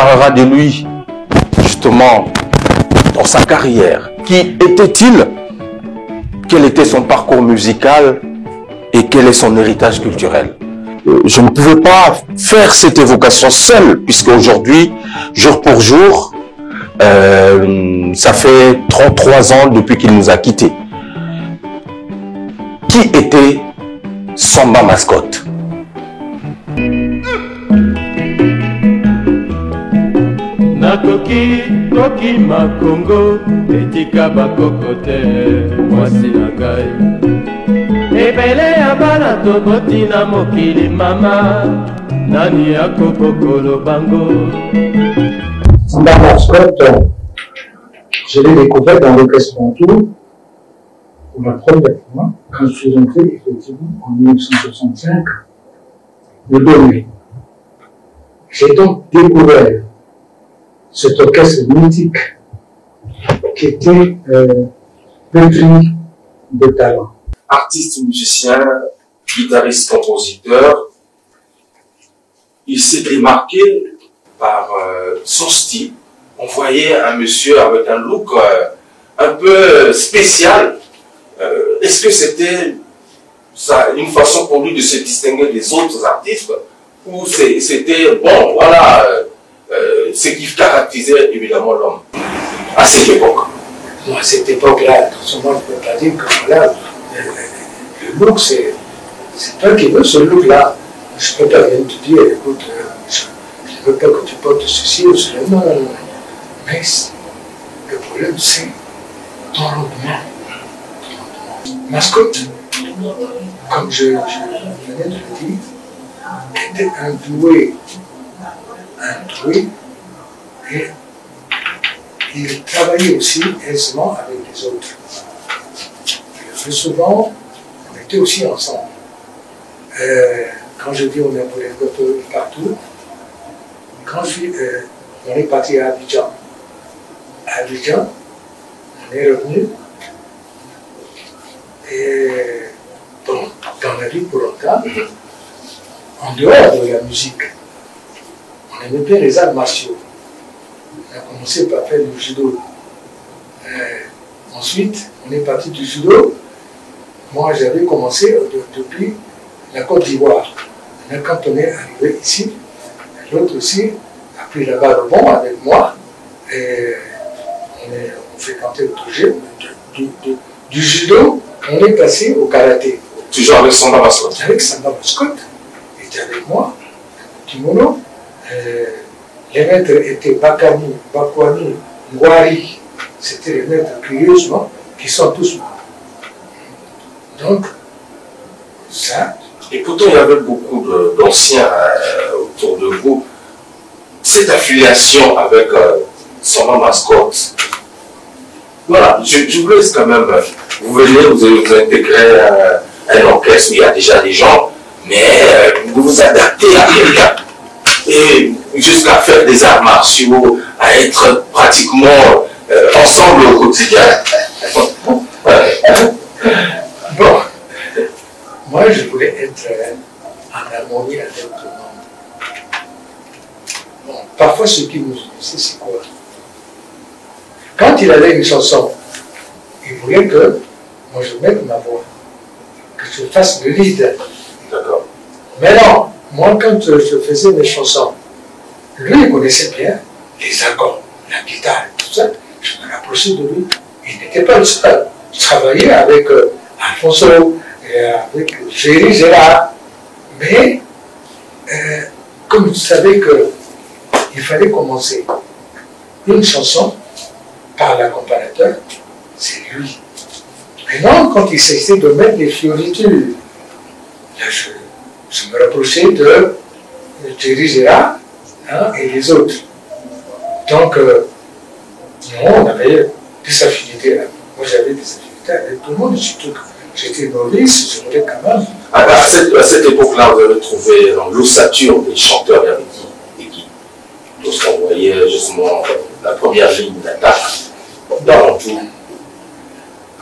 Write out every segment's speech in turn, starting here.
parlera de lui, justement, dans sa carrière. Qui était-il? Quel était son parcours musical? Et quel est son héritage culturel? Je ne pouvais pas faire cette évocation seule, puisque aujourd'hui, jour pour jour, ça fait 33 ans depuis qu'il nous a quittés. Qui était Samba Mascotte? Nakoki koki makongo etika bakokote mwasi na ngai ebele ya bana toboti na mokili mama nani akobokolo bango. Samba Mascotte, je l'ai découvert dans l'orchestre Pontour pour la première fois quand je suis entré effectivement en 1965 de Lomé. J'ai donc découvert cet orchestre mythique qui était pétri de talent. Artiste, musicien, guitariste, compositeur, il s'est démarqué par son style. On voyait un monsieur avec un look un peu spécial. Est-ce que c'était une façon pour lui de se distinguer des autres artistes, ou c'était, bon, voilà, ce qui caractérisait évidemment l'homme à cette époque? Moi, à cette époque-là, moi, je ne peux pas dire que voilà, le look, c'est toi qui veux ce look-là. Je ne peux pas venir te dire, écoute, je ne veux pas que tu portes ceci ou cela. Non, non, non. Mais le problème, c'est ton rendement. Mascotte, comme je venais de le dire, était un doué, et il travaillait aussi aisément avec les autres. Le plus souvent, on était aussi ensemble. Quand je dis on est pour les gâteaux partout, quand on est parti à Abidjan. À Abidjan, on est revenu. Et bon, dans la vie pour longtemps, en dehors de la musique, on aimait bien les arts martiaux. On a commencé par faire du judo. Ensuite, on est parti du judo. Moi, j'avais commencé depuis la Côte d'Ivoire. Quand on est arrivé ici, l'autre aussi a pris la balle au bon avec moi. Et on fréquentait le projet du judo. On est passé au karaté. Toujours avec Samba Mascotte? Avec Samba Mascotte. Il était avec moi, kimono. Les maîtres étaient Bakani, Bakwani, Ngwari. C'était les maîtres curieusement qui sont tous morts. Donc, ça. Et pourtant, il y avait beaucoup d'anciens autour de vous. Cette affiliation avec Samba Mascotte, voilà, je vous laisse quand même. Vous venez, vous intégrez un orchestre où il y a déjà des gens, mais vous vous adaptez à quelqu'un. Et jusqu'à faire des arts martiaux, à être pratiquement ensemble au quotidien. Bon, moi je voulais être en harmonie avec tout le monde. Bon, parfois ce qui nous unissait, c'est quoi? Quand il avait une chanson, il voulait que moi je mette ma voix, que je fasse le lead. D'accord. Mais non, moi quand je faisais mes chansons, lui il connaissait bien les accords, la guitare, tout ça. Je me rapprochais de lui. Il n'était pas le seul. Je travaillais avec Alfonso et avec Géry Gérard. Mais comme vous savez qu'il fallait commencer une chanson par l'accompagnateur, c'est lui. Maintenant, quand il s'agissait de mettre des fioritures, là, je me rapprochais de Géry Gérard et les autres. Donc, on avait des affinités. Moi, j'avais des affinités avec tout le monde, surtout que j'étais novice, je voulais quand même. À cette époque-là, vous avez trouvé l'ossature des chanteurs et qui lorsqu'on voyait justement la première ligne d'attaque dans tout.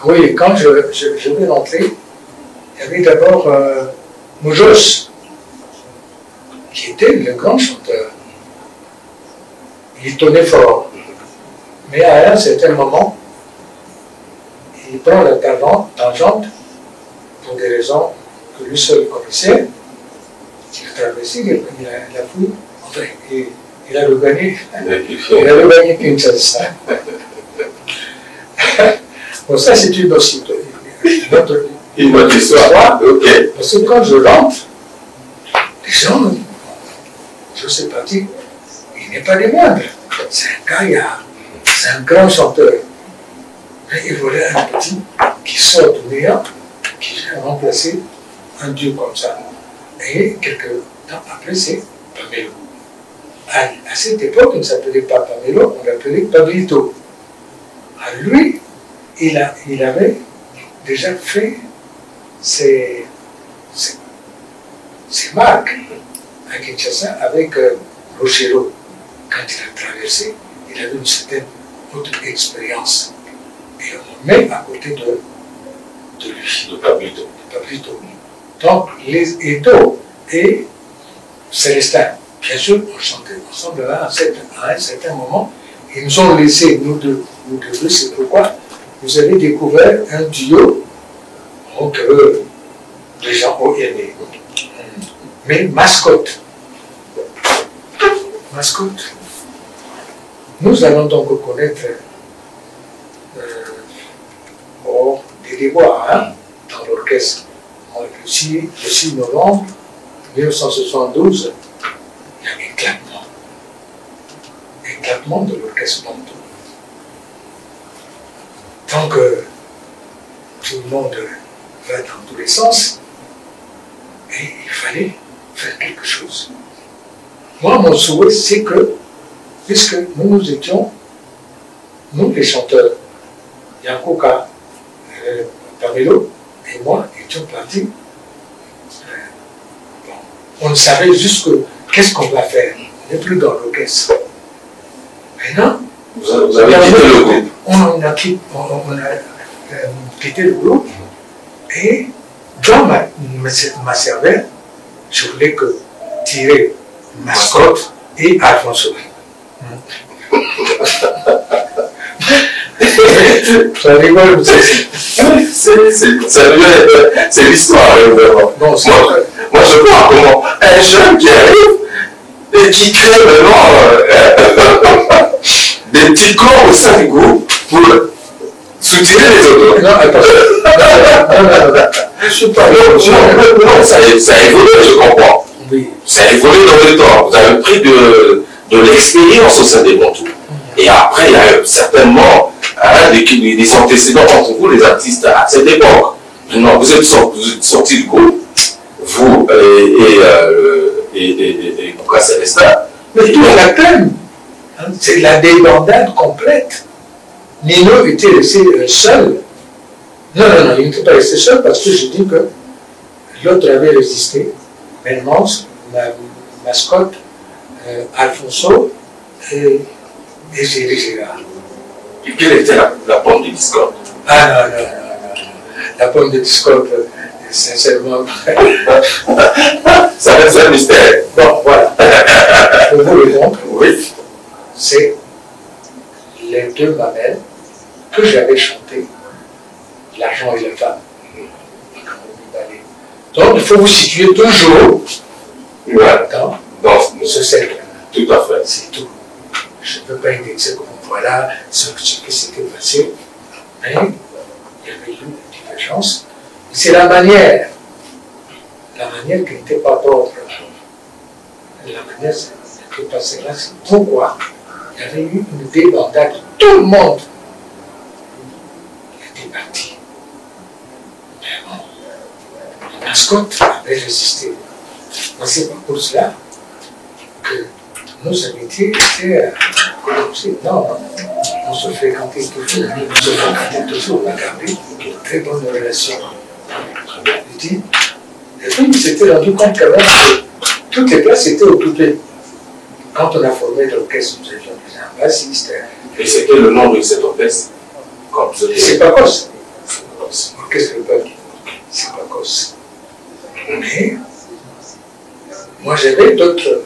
Oui, quand je vais rentrer, il y avait d'abord Moujos, qui était le grand chanteur. il tenait fort. Mais à un certain moment, il prend la tangente pour des raisons que lui seul connaissait. Il a traversé, il a fui, enfin, il a regagné Kinshasa. Bon, ça c'est une autre histoire. Okay. Parce que quand je rentre, les gens me disent, je sais pas dire, il n'est pas des moindres. C'est un gaillard, c'est un grand chanteur. Mais il voulait un petit qui sort du néant, qui vient remplacer un dieu comme ça. Et quelques temps après, c'est Pamelo. À cette époque, il ne s'appelait pas Pamelo, on l'appelait Pablito. À lui, il avait déjà fait ses marques à Kinshasa avec Rochero. Quand il a traversé, il avait une certaine autre expérience. Et on met à côté de lui, de Pablito. Donc, les Edo et Célestin, bien sûr, on chantait ensemble là, à un certain moment. Ils nous ont laissé, nous deux, c'est pourquoi vous avez découvert un duo que les gens ont aimé. Mais mascotte. Nous allons donc connaître des déboires dans l'orchestre. Le 6 novembre 1972, il y a un éclatement de l'orchestre Bantou. Tant que tout le monde va dans tous les sens, et il fallait faire quelque chose. Moi, mon souhait, c'est que, puisque nous étions, nous les chanteurs, Yankoka, Pamelo et moi étions partis. On ne savait juste qu'est-ce qu'on va faire. On n'est plus dans l'orchestre. Maintenant, vous avez quitté le groupe. On a quitté le groupe et dans ma cervelle, je voulais tirer Mascotte et Alfonso. Ça rigole, c'est l'histoire, évidemment. Moi, je vois comment un jeune qui arrive et qui crée vraiment des petits corps au sein du groupe pour soutirer les autres. Non, attends. Je ne suis pas là. Non, ça a évolué, je comprends. Oui. Ça a évolué dans le temps. Vous avez pris de l'expérience au sein des Bantous. Et après, il y a certainement des antécédents entre vous, les artistes, à cette époque. Non, vous êtes sortis du groupe, vous et Kouka Célestin. Mais tout la thème, c'est la débandade complète. Nino était resté seul. Non, il n'était pas resté seul parce que je dis que l'autre avait résisté. Maintenant, Mascotte, Alfonso et Gérard. Et quelle était la pomme de discorde? Ah non. La pomme de discorde, sincèrement. Ça reste un mystère. Bon, voilà. Pour vous le donc, oui. C'est les deux mamelles que j'avais chantées, l'argent et la femme. Donc, il faut vous situer toujours dans ce cercle. Tout à fait. C'est tout. Je ne peux pas indexer comme voilà ce qui s'était passé, mais il y avait eu une divergence. C'est la manière qui n'était pas d'ordre. La manière qui était passée là, c'est pourquoi il y avait eu une débandade. Tout le monde était parti. Mais bon, Mascotte avait résisté. C'est pas pour cela que nos amitiés étaient non, on se fréquentait toujours, on a gardé une très bonne relation. Et puis, il s'était rendu compte quand même que toutes les places étaient occupées. Quand on a formé l'orchestre, nous avions déjà un bassiste. Et c'était le nom de cet orchestre? C'est pas cause. Orchestre du peuple. C'est pas cause. Mais, moi j'avais d'autres.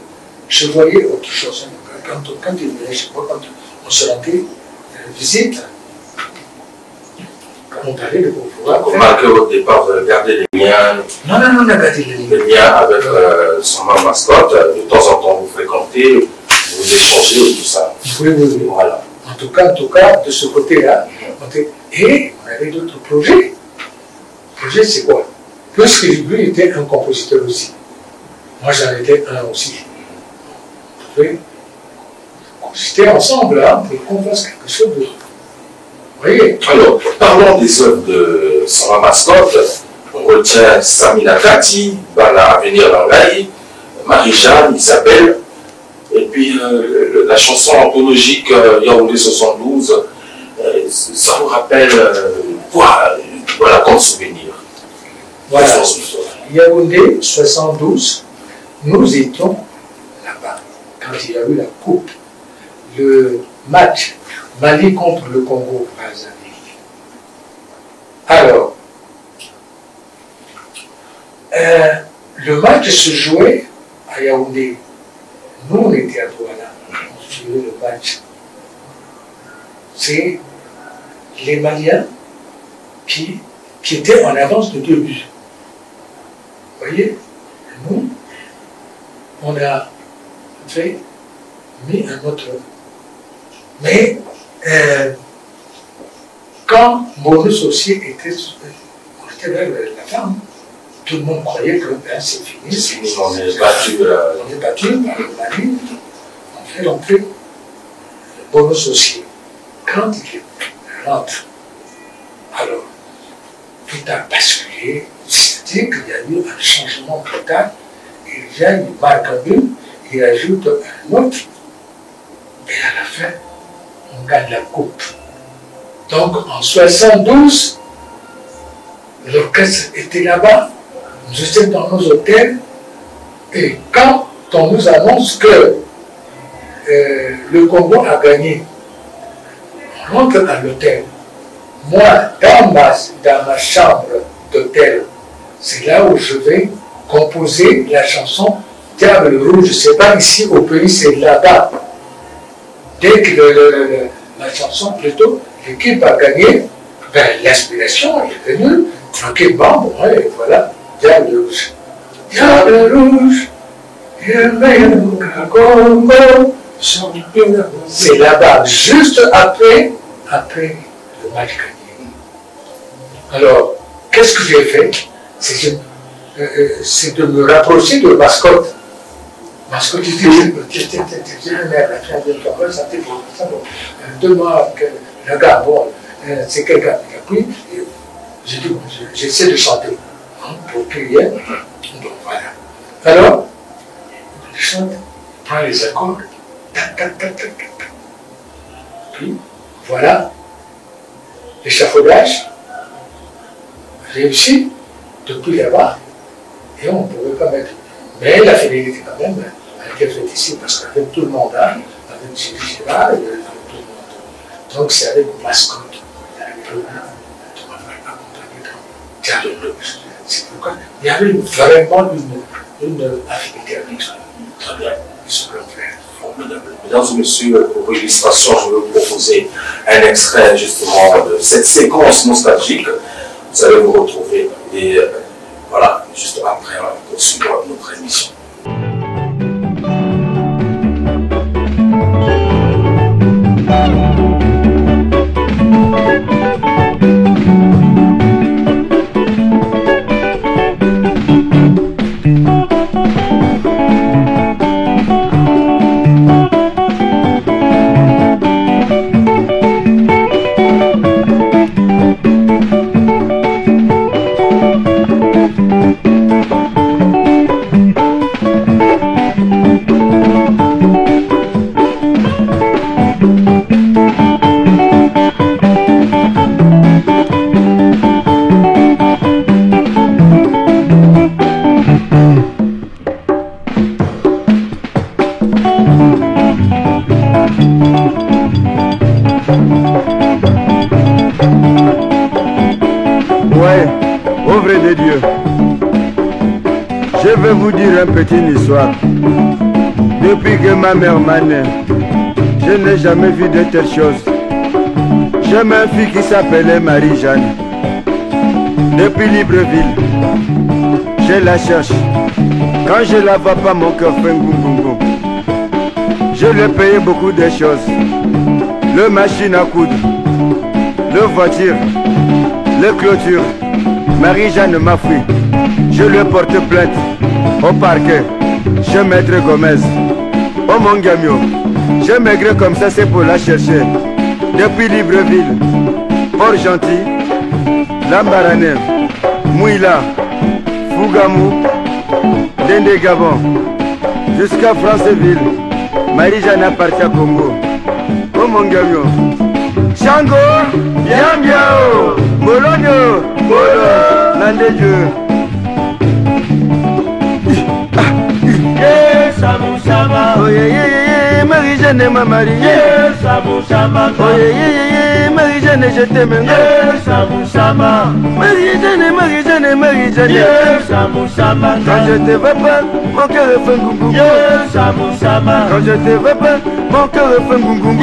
Je voyais autre chose. quand il venait chez moi, quand on se rendait visite, on parlait de pouvoir. Remarquez au départ, vous avez gardé les liens. Non, on a gardé les liens. Les liens avec son mascotte. De temps en temps, vous fréquentez, vous échangez et tout ça. Oui. Voilà. En tout cas, de ce côté-là, et on avait d'autres projets. Le projet, c'est quoi? Puisque lui était un compositeur aussi. Moi, j'en étais un aussi. On pouvait composer ensemble, hein, pour qu'on fasse quelque chose de... Vous voyez? Alors, parlons des œuvres de Sama Mascotte. On retient Samina Kati, Bala Avenir Langaï, Marie-Jeanne, Isabelle, et puis la chanson anthologique Yaoundé 72. Ça vous rappelle quoi? Voilà, comme souvenir. Voilà. Yaoundé 72, nous étions là-bas quand il y a eu la coupe. Le match Mali contre le Congo, Brazzaville. Alors, le match se jouait à Yaoundé. Nous, on était à Douala. On suivait le match. C'est les Maliens qui étaient en avance de 2 buts. Vous voyez, nous, on a mis un autre. Mais quand mon associé était vers la fin, tout le monde croyait que c'est fini. On est battu par le Mali. On fait rentrer le bon associé. Quand il rentre, alors tout a basculé. C'est-à-dire qu'il y a eu un changement total. Il vient, il marque un but, il ajoute un autre. Et à la fin, on gagne la coupe. Donc en 72, l'orchestre était là-bas, nous étions dans nos hôtels, et quand on nous annonce que le Congo a gagné, on rentre à l'hôtel. Moi, dans ma chambre d'hôtel, c'est là où je vais composer la chanson Diable Rouge. C'est pas ici au pays, c'est là-bas. Dès que la chanson, plutôt, l'équipe a gagné, ben, l'inspiration est venue tranquillement. Bon, et voilà, Diable Rouge. Diable Rouge, c'est là-bas, juste après le match gagné. Alors, qu'est-ce que j'ai fait? C'est de me rapprocher de Mascotte. Mascotte, il dit, demande le gars, bon, c'est quelqu'un qui a pris. J'ai dit, j'essaie de chanter pour crier. Donc voilà. Alors, je chante, prends les accords, tac, tac, tac, tac, tac. Puis, voilà, l'échafaudage réussi depuis là-bas, et on ne pouvait pas mettre. Mais la fidélité, quand même, elle était faite ici, parce qu'avec tout le monde, hein, avec Gilles Gérard, avec tout le monde. Donc c'est avec Mascotte, avec le peuple, tu m'as vraiment accompagné dans Diable Rouge. C'est pourquoi il y avait vraiment une affinité avec ça. Très bien, ils se plaît. Mesdames et messieurs, pour illustration, je vais vous proposer un extrait justement de cette séquence nostalgique. Vous allez vous retrouver et voilà, juste après, on va poursuivre notre émission. Je vais vous dire une petite histoire. Depuis que ma mère m'a né, je n'ai jamais vu de telle chose. J'ai ma fille qui s'appelait Marie-Jeanne. Depuis Libreville, je la cherche. Quand je la vois pas, mon cœur fait goum. Je lui ai payé beaucoup de choses. Le machine à coudre, le voiture, le clôture. Marie-Jeanne m'a fui. Je lui ai porté plainte au parquet. Chez Maître Gomez. Oh mon gamio, j'ai maigré comme ça, c'est pour la chercher. Depuis Libreville, Port-Gentil, Lambaranais, Mouila, Fougamou, Dende Gabon, jusqu'à Franceville. Marie-Jeanne appartient à Congo. Oh mon gamio, Chango, Yambiao, Bologno, Bolo, Nandejou. Oh yeah, Marie-Jeanne ma Marie. Oh yeah, Marie-Jeanne je t'aime. Marie-Jeanne. Quand je te vois pas, mon cœur fait goum. Quand je te vois pas, mon cœur fait goum.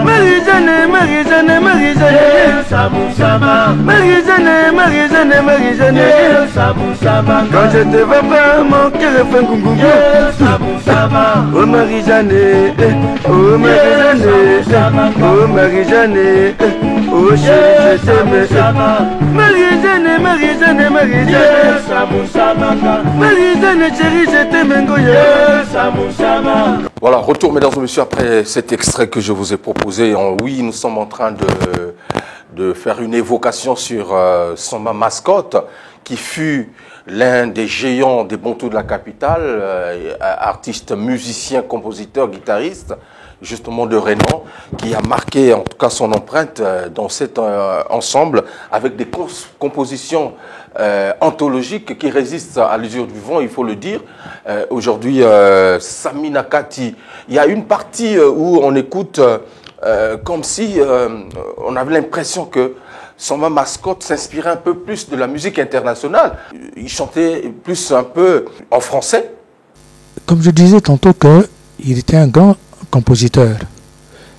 Marie-Jeanne. Quand je te vois pas, mon cœur fait goum. Oh Marie-Jeanne, oh Marie-Jeanne, oh Marie-Jeanne, oh chérie je t'aime. Marie-Jeanne, chérie je t'aime. Voilà, retour mesdames et messieurs après cet extrait que je vous ai proposé. Oui, nous sommes en train de faire une évocation sur Samba Mascotte, qui fut l'un des géants des Bantous de la capitale, artiste, musicien, compositeur, guitariste, justement de Renan, qui a marqué en tout cas son empreinte dans cet ensemble avec des compositions anthologiques qui résistent à l'usure du vent, il faut le dire. Aujourd'hui, Sami Nakati, il y a une partie où on écoute comme si on avait l'impression que Samba Mascotte s'inspirait un peu plus de la musique internationale. Il chantait plus un peu en français. Comme je disais tantôt qu'il était un grand compositeur.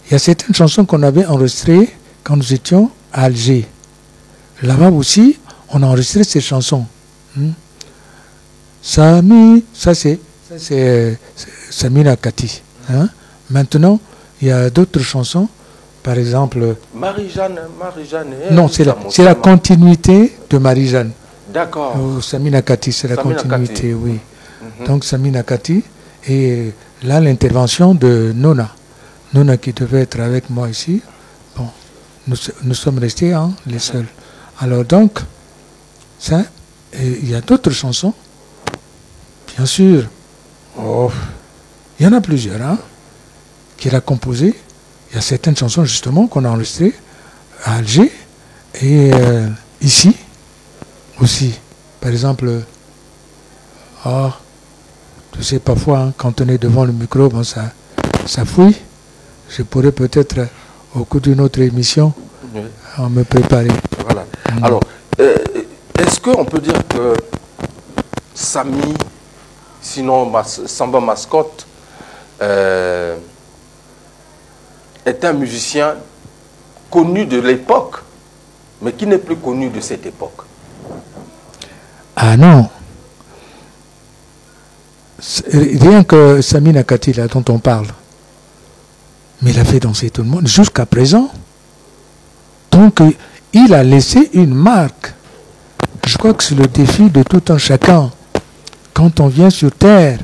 Il y a certaines chansons qu'on avait enregistrées quand nous étions à Alger. Là-bas aussi, on a enregistré ces chansons. Sami, ça c'est Sami Nakati. Maintenant, il y a d'autres chansons. Par exemple... Marie-Jeanne. Non, c'est la continuité de Marie-Jeanne. D'accord. Sami Nakati, c'est la continuité, oui. Donc Sami Nakati, et là l'intervention de Nona. Nona qui devait être avec moi ici. Bon, nous sommes restés les seuls. Alors donc, ça, il y a d'autres chansons. Bien sûr, il y en a plusieurs qu'il a composées. Il y a certaines chansons justement qu'on a enregistrées à Alger et ici aussi. Par exemple, tu sais, parfois quand on est devant le micro, bon, ça fouille. Je pourrais peut-être au cours d'une autre émission me préparer. Voilà. Alors, est-ce qu'on peut dire que Sami, sinon Samba Mascotte, est un musicien connu de l'époque, mais qui n'est plus connu de cette époque? Ah non. Rien que Sami Nakati, là, dont on parle, mais il a fait danser tout le monde jusqu'à présent. Donc, il a laissé une marque. Je crois que c'est le défi de tout un chacun. Quand on vient sur Terre,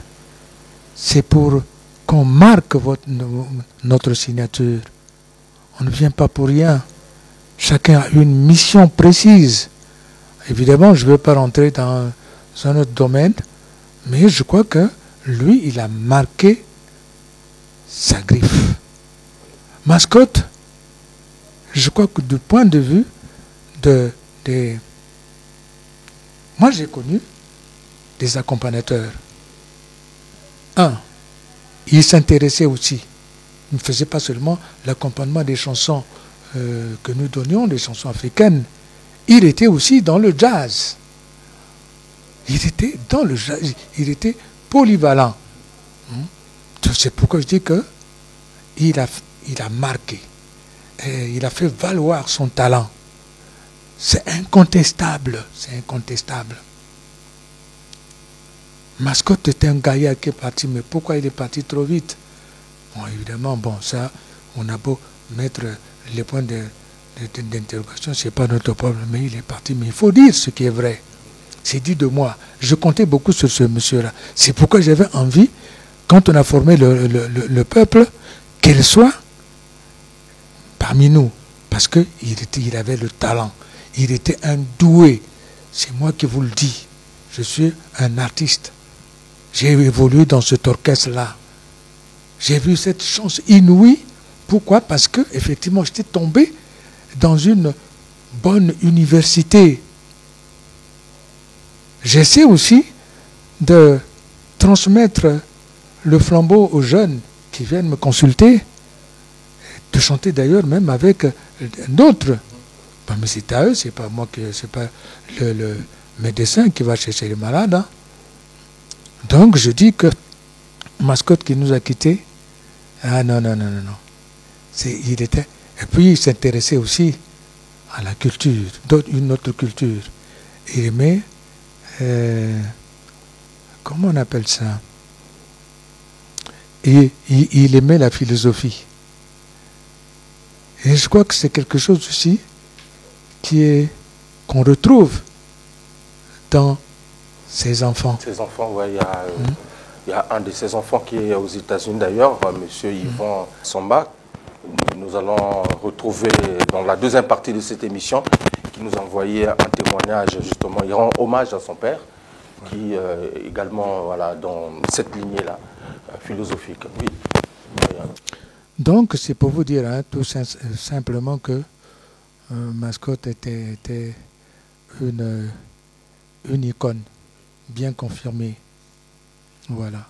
c'est pour qu'on marque notre signature. On ne vient pas pour rien. Chacun a une mission précise. Évidemment, je ne veux pas rentrer dans un autre domaine, mais je crois que lui, il a marqué sa griffe. Mascotte, je crois que du point de vue moi, j'ai connu des accompagnateurs. Il s'intéressait aussi. Il ne faisait pas seulement l'accompagnement des chansons que nous donnions, des chansons africaines. Il était aussi dans le jazz. Il était polyvalent. C'est pourquoi je dis que il a marqué. Et il a fait valoir son talent. C'est incontestable. C'est incontestable. Mascotte était un gaillard qui est parti, mais pourquoi il est parti trop vite? Bon, évidemment, bon, ça, on a beau mettre les points d'interrogation, c'est pas notre problème, mais il est parti. Mais il faut dire ce qui est vrai. C'est dit de moi. Je comptais beaucoup sur ce monsieur-là. C'est pourquoi j'avais envie, quand on a formé le peuple, qu'il soit parmi nous. Parce qu'il avait le talent. Il était un doué. C'est moi qui vous le dis. Je suis un artiste. J'ai évolué dans cet orchestre-là. J'ai vu cette chance inouïe. Pourquoi? Parce que effectivement, j'étais tombé dans une bonne université. J'essaie aussi de transmettre le flambeau aux jeunes qui viennent me consulter, de chanter d'ailleurs même avec d'autres. Ben, mais c'est à eux, c'est pas moi qui, c'est pas le médecin qui va chercher les malades. Hein. Donc je dis que Mascotte qui nous a quittés, ah non. Il était, et puis il s'intéressait aussi à la culture, une autre culture. Il aimait, comment on appelle ça? Il aimait la philosophie. Et je crois que c'est quelque chose aussi qu'on retrouve dans ses enfants. Ses enfants, oui, il y a un de ses enfants qui est aux États-Unis d'ailleurs, M. Yvon Somba. Nous allons retrouver dans la deuxième partie de cette émission, qui nous a envoyé un témoignage, justement, il rend hommage à son père, qui également, voilà, dans cette lignée-là, philosophique. Oui. Donc, c'est pour vous dire, hein, tout simplement que Mascotte était une icône bien confirmée. Voilà.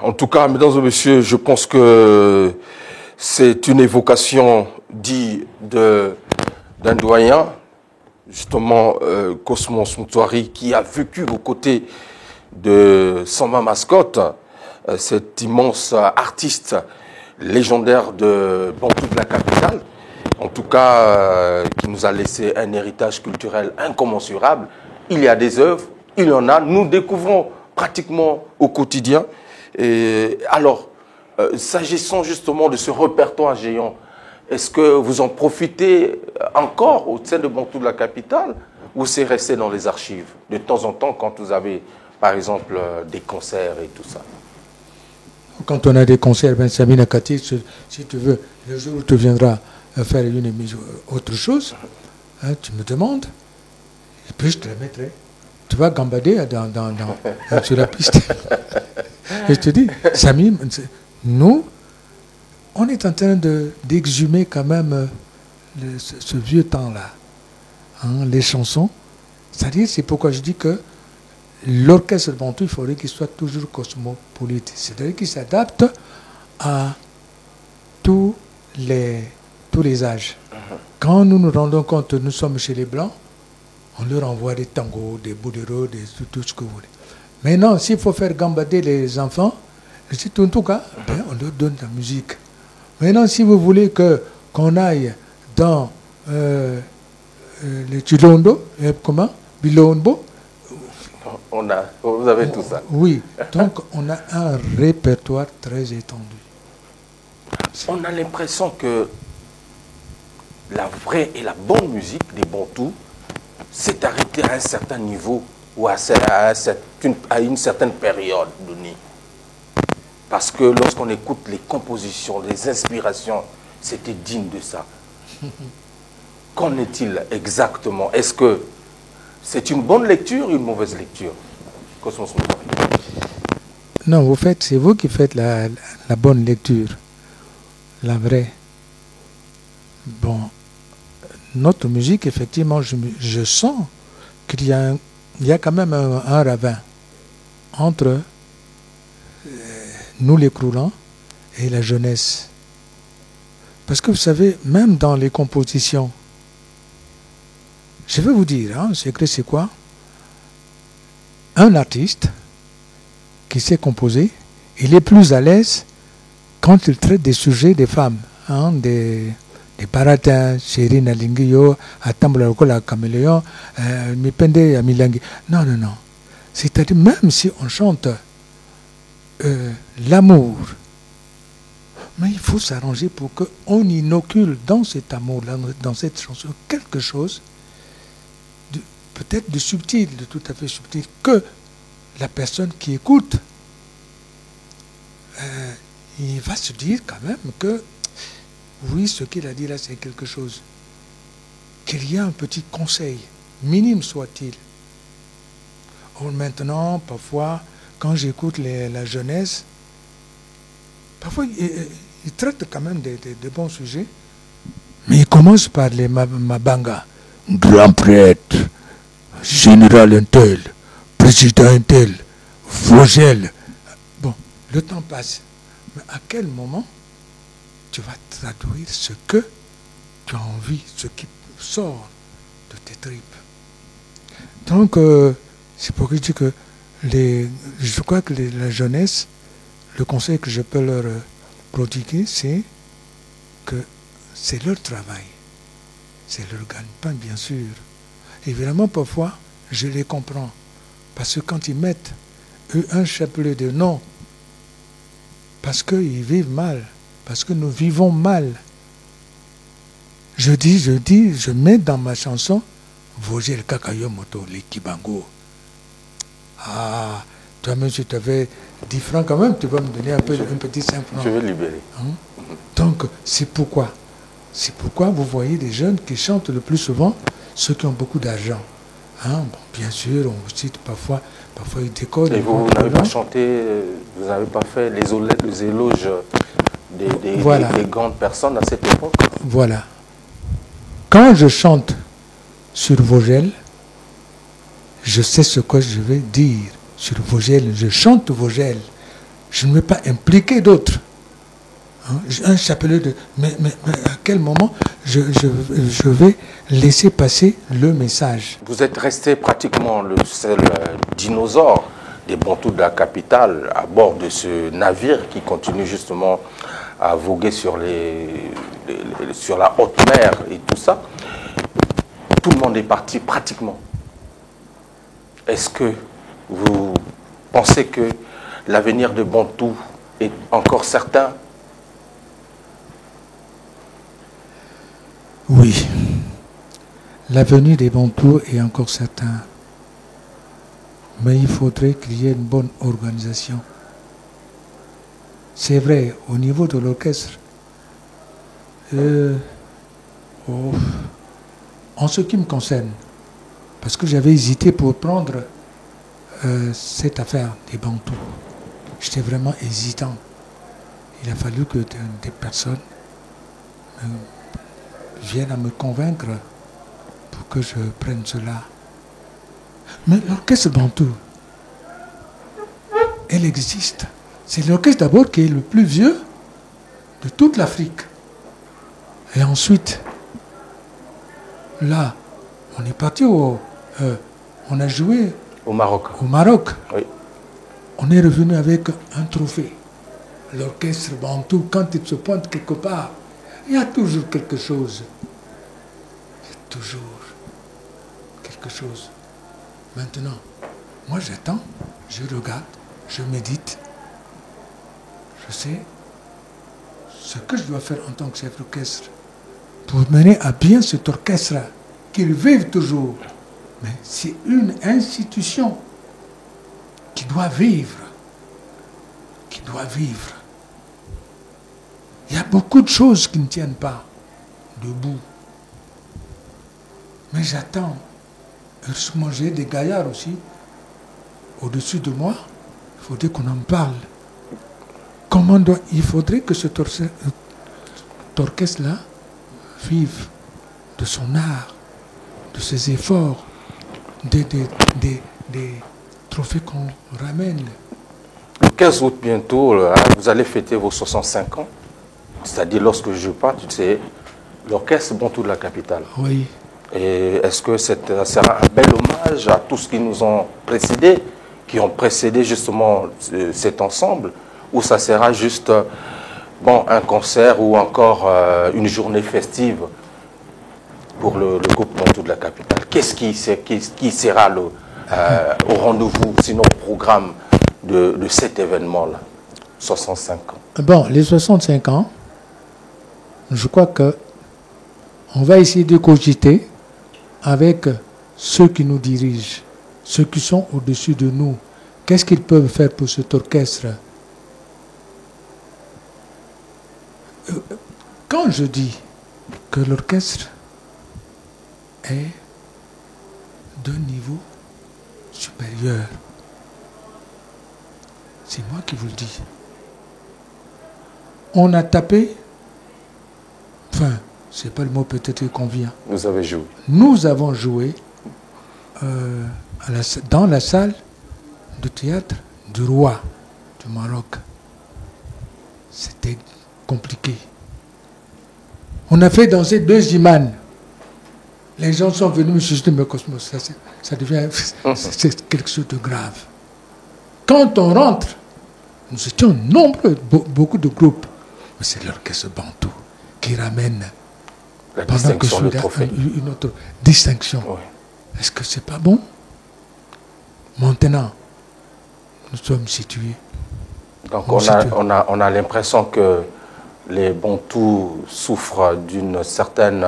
En tout cas, mesdames et messieurs, je pense que c'est une évocation dite d'un doyen, justement Cosmos Moutoiri, qui a vécu aux côtés de Samba Mascotte, cet immense artiste légendaire de Bantou de la capitale, en tout cas qui nous a laissé un héritage culturel incommensurable. Il y a des œuvres, il y en a, nous découvrons pratiquement au quotidien. Et alors, s'agissant justement de ce répertoire géant, est-ce que vous en profitez encore au sein de Bantou de la capitale ou c'est resté dans les archives de temps en temps quand vous avez, par exemple, des concerts et tout ça? Quand on a des concerts, ben Samina Kati, si tu veux, le jour où tu viendras faire une émission, autre chose, hein, tu me demandes, et puis je te la mettrai. Tu vas gambader sur la piste. Et je te dis, Samy, nous, on est en train d'exhumer quand même ce vieux temps-là. Hein, les chansons. C'est-à-dire, c'est pourquoi je dis que l'orchestre Bantou, il faudrait qu'il soit toujours cosmopolite. C'est-à-dire qu'il s'adapte à tous les âges. Quand nous nous rendons compte que nous sommes chez les Blancs, on leur envoie des tangos, des boléros, tout ce que vous voulez. Maintenant, s'il faut faire gambader les enfants, en tout cas, ben, on leur donne la musique. Maintenant, si vous voulez qu'on aille dans les Chilondo, comment Bilombo, vous avez tout ça. Oui, donc on a un répertoire très étendu. On a l'impression que la vraie et la bonne musique des Bantous s'est arrêtée à un certain niveau ou à une certaine période donnée. Parce que lorsqu'on écoute les compositions, les inspirations, c'était digne de ça. Qu'en est-il exactement? Est-ce que c'est une bonne lecture ou une mauvaise lecture? Cosmos Moutoiri. Non, c'est vous qui faites la bonne lecture, la vraie. Bon, notre musique, effectivement, je sens qu'il y a quand même un ravin entre nous les croulants et la jeunesse. Parce que vous savez, même dans les compositions, je vais vous dire, hein, c'est quoi? Un artiste qui sait composer, il est plus à l'aise quand il traite des sujets des femmes, hein, des baratins, chéri nalingiyo, atambula lokola caméléon, mipende ya milangi. Non, non, non. C'est-à-dire, même si on chante l'amour, mais il faut s'arranger pour qu'on inocule dans cet amour-là, dans cette chanson, quelque chose peut-être de subtil, de tout à fait subtil, que la personne qui écoute, il va se dire quand même que oui, ce qu'il a dit là, c'est quelque chose. Qu'il y a un petit conseil, minime soit-il. Or maintenant, parfois, quand j'écoute la jeunesse, parfois ils traitent quand même de bons sujets, mais ils commencent par les mabanga. Grand prêtre, général un tel, président un tel, Vogel. Bon, le temps passe. Mais à quel moment tu vas traduire ce que tu as envie, ce qui sort de tes tripes? Donc, c'est pour que je dis que je crois que la jeunesse, le conseil que je peux leur prodiguer, c'est que c'est leur travail. C'est leur gagne-pain, bien sûr. Évidemment, parfois, je les comprends. Parce que quand ils mettent un chapelet de nom, parce qu'ils vivent mal, parce que nous vivons mal, je mets dans ma chanson Vogel Kakayo Moto, les Kibango. Ah, toi-même, si tu avais 10 francs quand même, tu vas me donner un petit 5 francs. Je vais libérer. Hein? Donc, c'est pourquoi. C'est pourquoi vous voyez des jeunes qui chantent le plus souvent, ceux qui ont beaucoup d'argent. Hein? Bon, bien sûr, on cite parfois ils décodent. Et vous n'avez pas chanté, vous n'avez pas fait les éloges des grandes personnes à cette époque? Voilà. Quand je chante sur Vogel, je sais ce que je vais dire sur Vogel. Je chante Vogel. Je ne vais pas impliquer d'autres. Hein? Un chapelet de... Mais à quel moment je vais laisser passer le message? Vous êtes resté pratiquement le seul dinosaure des Bantous de la capitale à bord de ce navire qui continue justement à voguer sur la haute mer et tout ça. Tout le monde est parti pratiquement. Est-ce que vous pensez que l'avenir de Bantou est encore certain? Oui. L'avenir des Bantous est encore certain. Mais il faudrait qu'il y ait une bonne organisation. C'est vrai, au niveau de l'orchestre, en ce qui me concerne, parce que j'avais hésité pour prendre cette affaire des Bantous. J'étais vraiment hésitant. Il a fallu que des personnes viennent à me convaincre pour que je prenne cela. Mais l'orchestre Bantou, elle existe. C'est l'orchestre d'abord qui est le plus vieux de toute l'Afrique. Et ensuite, là, on est parti on a joué au Maroc. Au Maroc. Oui. On est revenu avec un trophée. L'orchestre Bantou, quand il se pointe quelque part, il y a toujours quelque chose. Il y a toujours quelque chose. Maintenant, moi j'attends, je regarde, je médite. Je sais ce que je dois faire en tant que chef d'orchestre pour mener à bien cet orchestre, qu'il vive toujours. Mais c'est une institution qui doit vivre. Qui doit vivre. Il y a beaucoup de choses qui ne tiennent pas debout. Mais j'attends. Heureusement, j'ai des gaillards aussi au-dessus de moi. Il faudrait qu'on en parle. Il faudrait que cet orchestre-là vive de son art, de ses efforts, des trophées qu'on ramène. Le 15 août bientôt, vous allez fêter vos 65 ans. C'est-à-dire, lorsque je parle, c'est l'orchestre Bantou de la capitale. Oui. Et est-ce que ça sera un bel hommage à tous qui nous ont précédés, qui ont précédé justement cet ensemble, ou ça sera juste bon, un concert ou encore une journée festive pour le groupe Bantou de la capitale? Qu'est-ce qui sera au rendez-vous, sinon au programme de cet événement-là, 65 ans? Bon, les 65 ans, je crois que on va essayer de cogiter avec ceux qui nous dirigent, ceux qui sont au-dessus de nous. Qu'est-ce qu'ils peuvent faire pour cet orchestre? Quand je dis que l'orchestre est d'un niveau supérieur, c'est moi qui vous le dis. On a tapé, enfin, c'est pas le mot peut-être qui convient. Vous avez joué. Nous avons joué dans la salle de théâtre du roi du Maroc. C'était compliqué. On a fait danser 2 imams. Les gens sont venus me chuter, mais Cosmos, ça devient c'est quelque chose de grave. Quand on rentre, nous étions nombreux, beaucoup de groupes. Mais c'est l'orchestre Bantou qui ramène la distinction, le trophée. Une autre distinction. Oui. Est-ce que c'est pas bon? Maintenant, nous sommes situés. Donc on a l'impression que les Bantous souffrent d'une certaine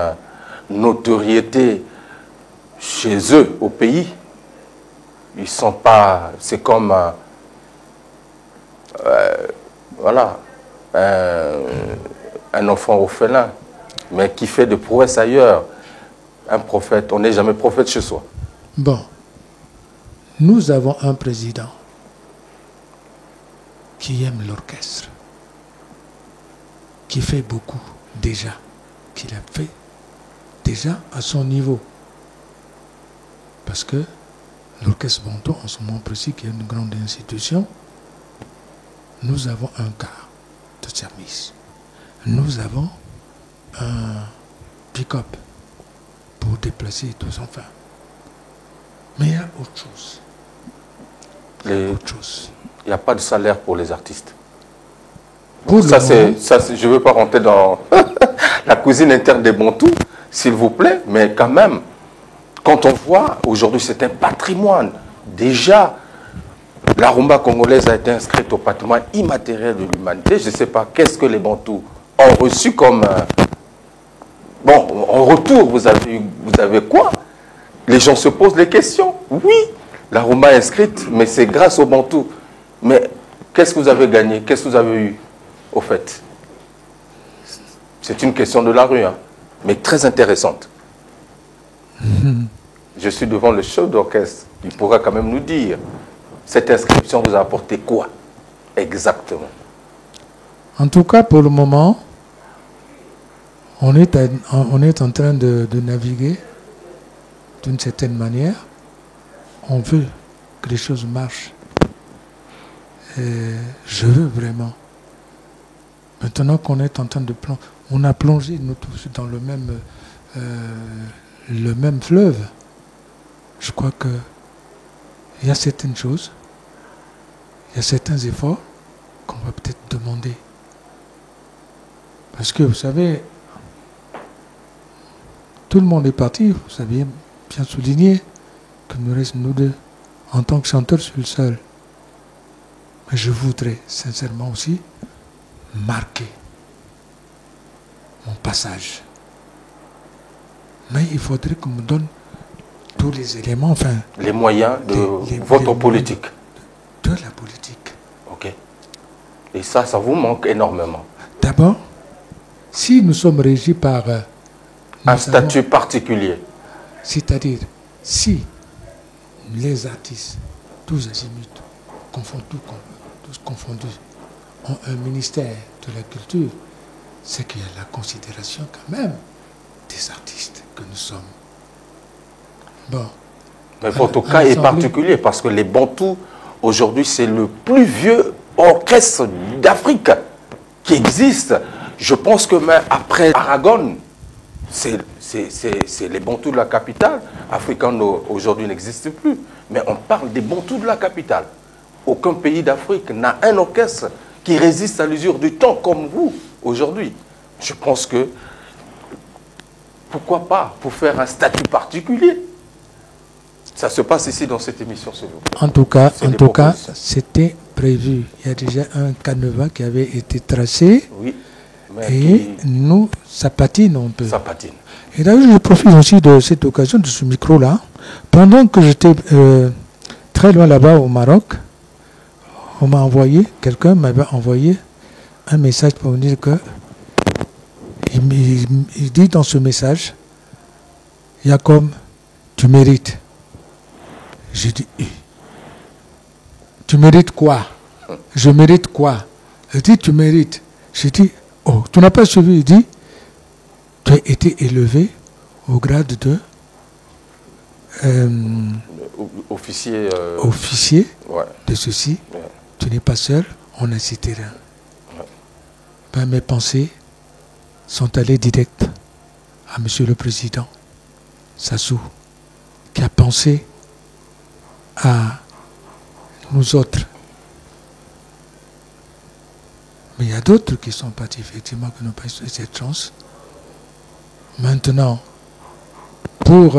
notoriété chez eux, au pays. Ils sont pas... C'est comme... voilà. Un enfant orphelin, mais qui fait de prouesses ailleurs. Un prophète, on n'est jamais prophète chez soi. Bon. Nous avons un président qui aime l'orchestre, qui fait beaucoup déjà, qu'il a fait déjà à son niveau. Parce que l'orchestre Bantou, en ce moment précis, qui est une grande institution, nous avons un quart de service. Nous avons un pick-up pour déplacer tous, enfin. Mais il y a autre chose. Il n'y a pas de salaire pour les artistes. Pour ça, je ne veux pas rentrer dans la cuisine interne des Bantous, s'il vous plaît, mais quand même, quand on voit, aujourd'hui, c'est un patrimoine. Déjà, la rumba congolaise a été inscrite au patrimoine immatériel de l'humanité. Je ne sais pas, qu'est-ce que les Bantous ont reçu comme... bon, en retour, vous avez quoi? Les gens se posent les questions. Oui, la rumba est inscrite, mais c'est grâce aux Bantous. Mais qu'est-ce que vous avez gagné? Qu'est-ce que vous avez eu, au fait? C'est une question de la rue, hein, mais très intéressante. Je suis devant le chef d'orchestre. Il pourra quand même nous dire, cette inscription vous a apporté quoi exactement? En tout cas, pour le moment, on est en train de naviguer d'une certaine manière. On veut que les choses marchent. Et je veux vraiment. Maintenant qu'on est en train de plonger, on a plongé nous tous dans le même fleuve. Je crois que il y a certaines choses, il y a certains efforts qu'on va peut-être demander. Parce que vous savez, tout le monde est parti, vous avez bien souligné qu'il nous reste nous deux en tant que chanteurs sur le sol. Mais je voudrais sincèrement aussi marquer mon passage. Mais il faudrait qu'on me donne tous les éléments, enfin... Les moyens de votre politique. De la politique. Ok. Et ça vous manque énormément. D'abord, si nous sommes régis par... un statut particulier. C'est-à-dire, si les artistes, tous azimuts, tous confondus, ont un ministère de la culture, c'est qu'il y a la considération quand même des artistes que nous sommes. Bon. Mais votre cas est particulier parce que les Bantous, aujourd'hui, c'est le plus vieux orchestre d'Afrique qui existe. Je pense que même après Aragon, c'est les Bantous de la capitale. Africano aujourd'hui n'existe plus. Mais on parle des Bantous de la capitale. Aucun pays d'Afrique n'a un orchestre qui résistent à l'usure du temps, comme vous, aujourd'hui. Je pense que, pourquoi pas, pour faire un statut particulier. Ça se passe ici dans cette émission, s'il vous plaît. En tout cas, c'était prévu. Il y a déjà un canevas qui avait été tracé. Oui. Et nous, ça patine un peu. Ça patine. Et d'ailleurs, je profite aussi de cette occasion, de ce micro-là. Pendant que j'étais très loin là-bas au Maroc, on m'a envoyé, quelqu'un m'avait envoyé un message pour me dire que il dit dans ce message, Yacob, tu mérites. J'ai dit, tu mérites quoi? Je mérite quoi? Il dit, tu mérites. J'ai dit, oh, tu n'as pas suivi. Il dit, tu as été élevé au grade de officier ouais. De ceci. Ouais. Tu n'es pas seul, on a cité rien. Ouais. Ben, mes pensées sont allées direct à Monsieur le Président Sassou, qui a pensé à nous autres. Mais il y a d'autres qui sont partis, effectivement, qui n'ont pas eu cette chance. Maintenant, pour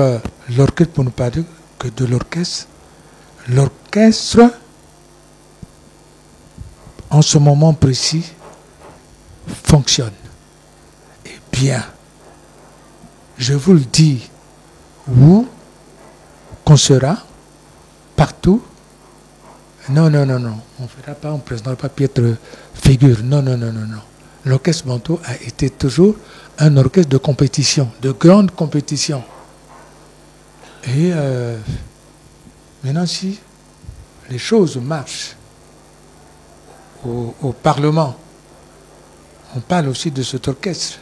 l'orchestre, pour ne parler que de l'orchestre, en ce moment précis, fonctionne. Et bien, je vous le dis, où qu'on sera, partout, non, on ne fera pas, on ne présentera pas piètre figure, non. L'orchestre Bantou a été toujours un orchestre de compétition, de grande compétition. Et maintenant, si les choses marchent au Parlement, on parle aussi de cet orchestre.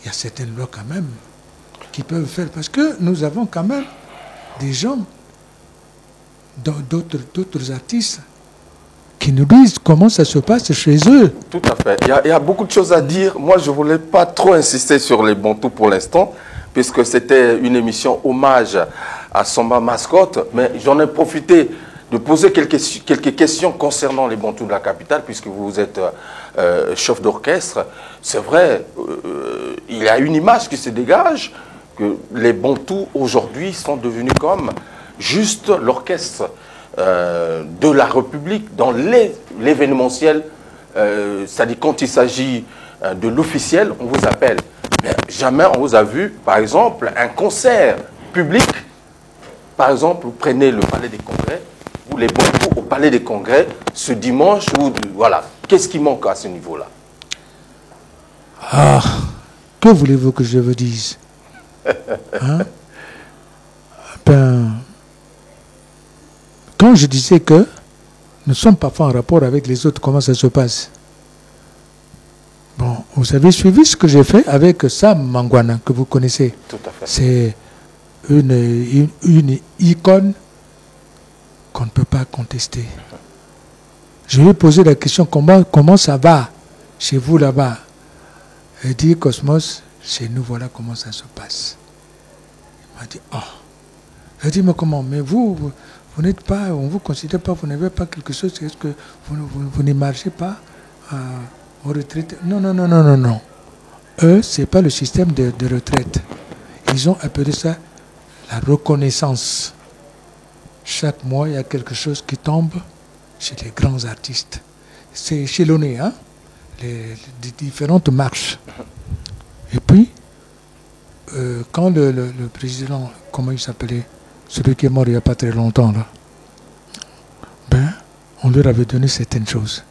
Il y a certaines lois quand même qui peuvent faire, parce que nous avons quand même des gens, d'autres artistes qui nous disent comment ça se passe chez eux. Tout à fait. Il y a beaucoup de choses à dire. Moi, je ne voulais pas trop insister sur les Bantous pour l'instant, puisque c'était une émission hommage à Samba Mascotte, mais j'en ai profité de poser quelques questions concernant les Bantous de la capitale, puisque vous êtes chef d'orchestre. C'est vrai, il y a une image qui se dégage, que les Bantous aujourd'hui sont devenus comme juste l'orchestre de la République dans l'événementiel, c'est-à-dire quand il s'agit de l'officiel, on vous appelle. Mais jamais on vous a vu, par exemple, un concert public. Par exemple, vous prenez le Palais des Congrès, ou les Bantous au Palais des Congrès, ce dimanche, voilà. Qu'est-ce qui manque à ce niveau-là? Ah, que voulez-vous que je vous dise? Hein? Ben, quand je disais que nous sommes parfois en rapport avec les autres, comment ça se passe? Bon, vous avez suivi ce que j'ai fait avec Sam Mangwana, que vous connaissez. Tout à fait. C'est une icône qu'on ne peut pas contester. Je lui ai posé la question, comment ça va chez vous là-bas? Elle dit, Cosmos, chez nous, voilà comment ça se passe. Il m'a dit, oh. Elle dit, mais comment? Mais vous n'êtes pas, on ne vous considère pas, vous n'avez pas quelque chose, est-ce que vous ne marchez pas aux retraites? Non. Eux, ce n'est pas le système de retraite. Ils ont appelé ça la reconnaissance. Chaque mois, il y a quelque chose qui tombe chez les grands artistes. C'est échelonné, hein? Les différentes marches. Et puis, quand le président, comment il s'appelait, celui qui est mort il n'y a pas très longtemps, là, ben, on leur avait donné certaines choses.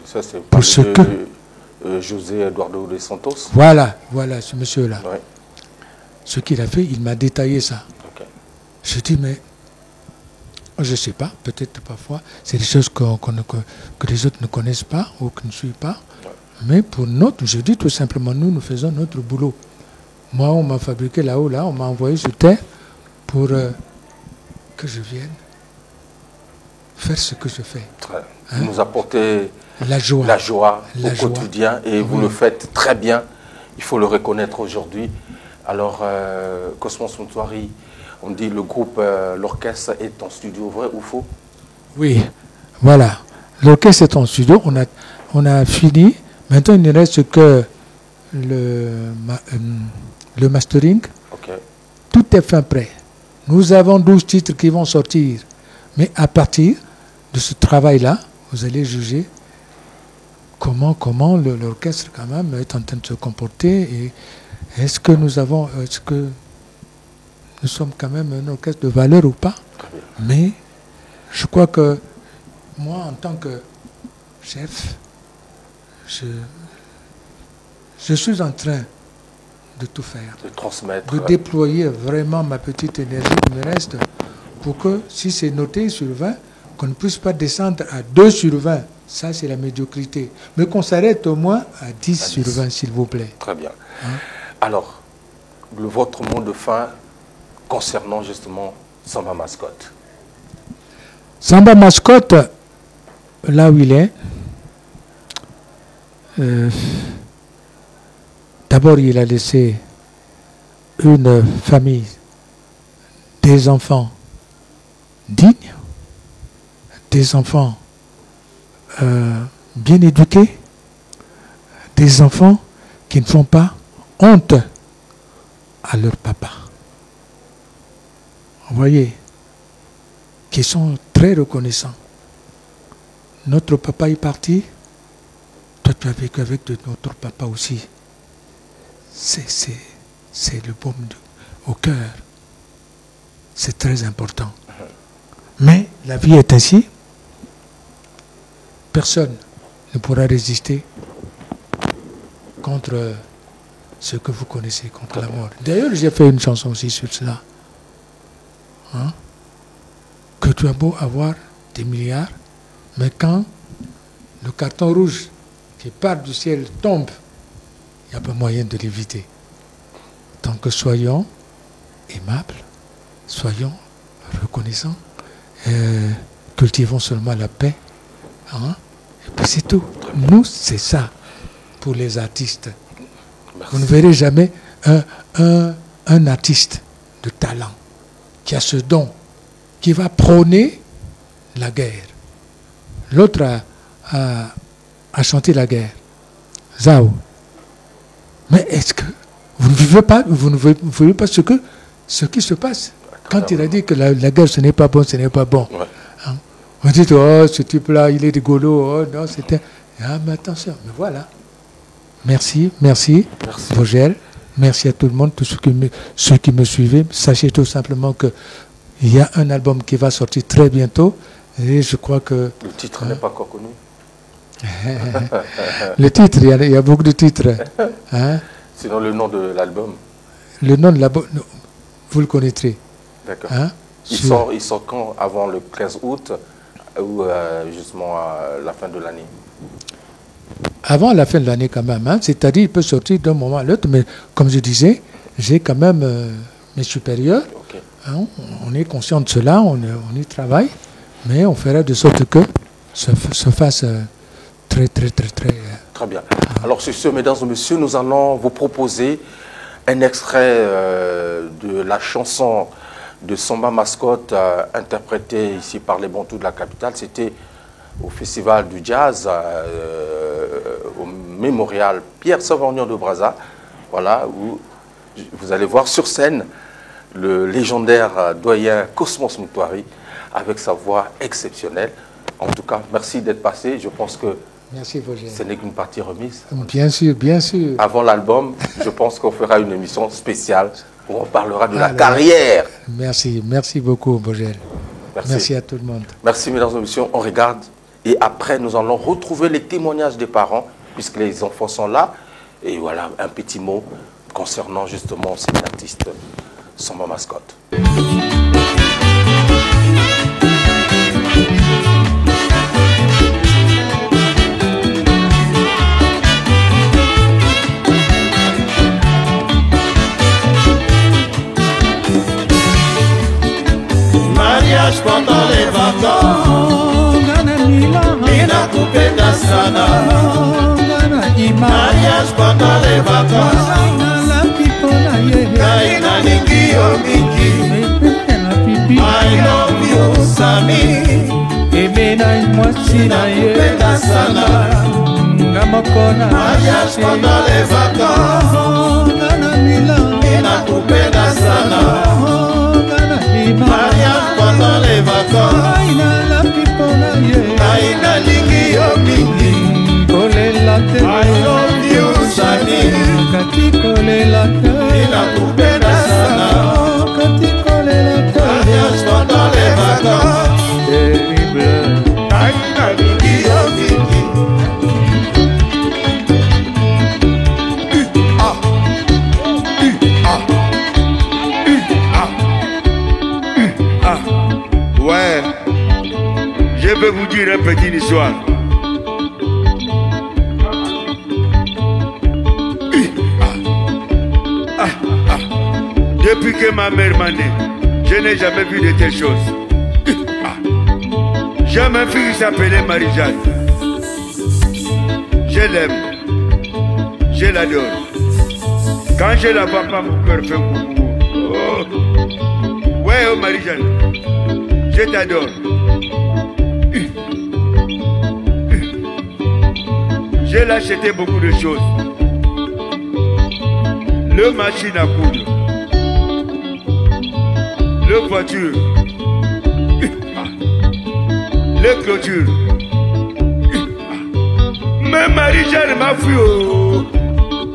Ça, c'est pour ce que José Eduardo de Santos. Voilà, ce monsieur-là. Ouais. Ce qu'il a fait, il m'a détaillé ça. Okay. Je dis, mais je ne sais pas, peut-être parfois, c'est des choses que les autres ne connaissent pas ou que ne suivent pas. Ouais. Mais pour je dis tout simplement, nous faisons notre boulot. Moi, on m'a fabriqué là-haut, on m'a envoyé sur terre pour que je vienne faire ce que je fais. Vous nous apportez la joie au quotidien et vous le faites très bien. Il faut le reconnaître aujourd'hui. Alors, Cosmos Moutouari, on dit le groupe, l'orchestre est en studio, vrai ou faux? Oui, voilà. L'orchestre est en studio, on a fini. Maintenant, il ne reste que le mastering. Okay. Tout est fin prêt. Nous avons 12 titres qui vont sortir. Mais à partir de ce travail-là, vous allez juger comment l'orchestre quand même est en train de se comporter et est-ce que nous sommes quand même un orchestre de valeur ou pas. Mais je crois que moi, en tant que chef, je suis en train de tout faire. De transmettre. De déployer vraiment ma petite énergie qui me reste pour que, si c'est noté sur 20, qu'on ne puisse pas descendre à 2 sur 20. Ça, c'est la médiocrité. Mais qu'on s'arrête au moins à 10 sur 20, s'il vous plaît. Très bien. Alors, votre mot de fin concernant justement Samba Mascotte. Samba Mascotte, là où il est, d'abord, il a laissé une famille, des enfants dignes, des enfants bien éduqués, des enfants qui ne font pas honte à leur papa. Vous voyez, qui sont très reconnaissants. Notre papa est parti, toi tu as vécu avec notre papa aussi. C'est le baume au cœur. C'est très important. Mais la vie est ainsi. Personne ne pourra résister contre ce que vous connaissez, contre la mort. D'ailleurs, j'ai fait une chanson aussi sur cela. Hein? Que tu as beau avoir des milliards, mais quand le carton rouge qui part du ciel tombe, il n'y a pas moyen de l'éviter. Donc soyons aimables, soyons reconnaissants, cultivons seulement la paix. Hein? Et puis c'est tout. Nous, c'est ça pour les artistes. Merci. Vous ne verrez jamais un artiste de talent qui a ce don, qui va prôner la guerre. L'autre a chanté la guerre. Zao. Mais est-ce que vous ne vivez pas ce qui se passe? Quand il a dit que la guerre, ce n'est pas bon, ce n'est pas bon. Ouais. Hein? On dit, oh, ce type-là, il est rigolo. Oh, non, c'était... Ah, mais attention, mais voilà. Merci. Vogel. Merci à tout le monde, tous ceux qui me suivaient. Sachez tout simplement qu'il y a un album qui va sortir très bientôt. Et je crois que... Le titre n'est pas encore connu. Le titre, il y a beaucoup de titres. Hein? Sinon, le nom de l'album. Le nom de l'album, vous le connaîtrez. D'accord. Hein? Il sort quand? Avant le 15 août ou justement à la fin de l'année? Avant la fin de l'année quand même. Hein? C'est-à-dire il peut sortir d'un moment à l'autre, mais comme je disais, j'ai quand même mes supérieurs. Okay. Hein? On est conscient de cela, on y travaille, mais on fera de sorte que se fasse très... Très bien. Alors sur ce, mesdames et messieurs, nous allons vous proposer un extrait de la chanson de Samba Mascotte interprétée ici par les Bantous de la capitale. C'était au Festival du Jazz, au mémorial Pierre Savorgnan de Brazza. Voilà, où vous allez voir sur scène le légendaire doyen Cosmos Moutouari avec sa voix exceptionnelle. En tout cas, merci d'être passé. Je pense que merci, Vogel. Ce n'est qu'une partie remise. Bien sûr, bien sûr. Avant l'album, je pense qu'on fera une émission spéciale où on parlera de la carrière. Merci beaucoup, Vogel. Merci à tout le monde. Merci, mesdames et messieurs. On regarde et après, nous allons retrouver les témoignages des parents puisque les enfants sont là. Et voilà, un petit mot concernant justement cet artiste, Samba Mascotte. Mariage pendant les vacances, Mina kupenda sana. Mariage pendant les vacances, Kaina ningio mingi. I love you, Sami. Ninakupenda sana. Mariage pendant les vacances. Ninakupenda sana. Mariage pendant les vacances. Naina lingi yo mingi. I love you Sani. Ninakupenda sana. Mariage pendant les vacances. Naina lingi yo mingi. Ouais, je vais vous dire une petite histoire. Depuis que ma mère m'a né, je n'ai jamais vu de telles choses. J'ai ma fille qui s'appelait Marie-Jeanne. Je l'aime, je l'adore. Quand je la vois pas, mon cœur fait coucou. Oh. Ouais, oh Marie-Jeanne, je t'adore. J'ai acheté beaucoup de choses. Le machine à coudre, le voiture, le clôture. Mais Marie-Jeanne m'a fui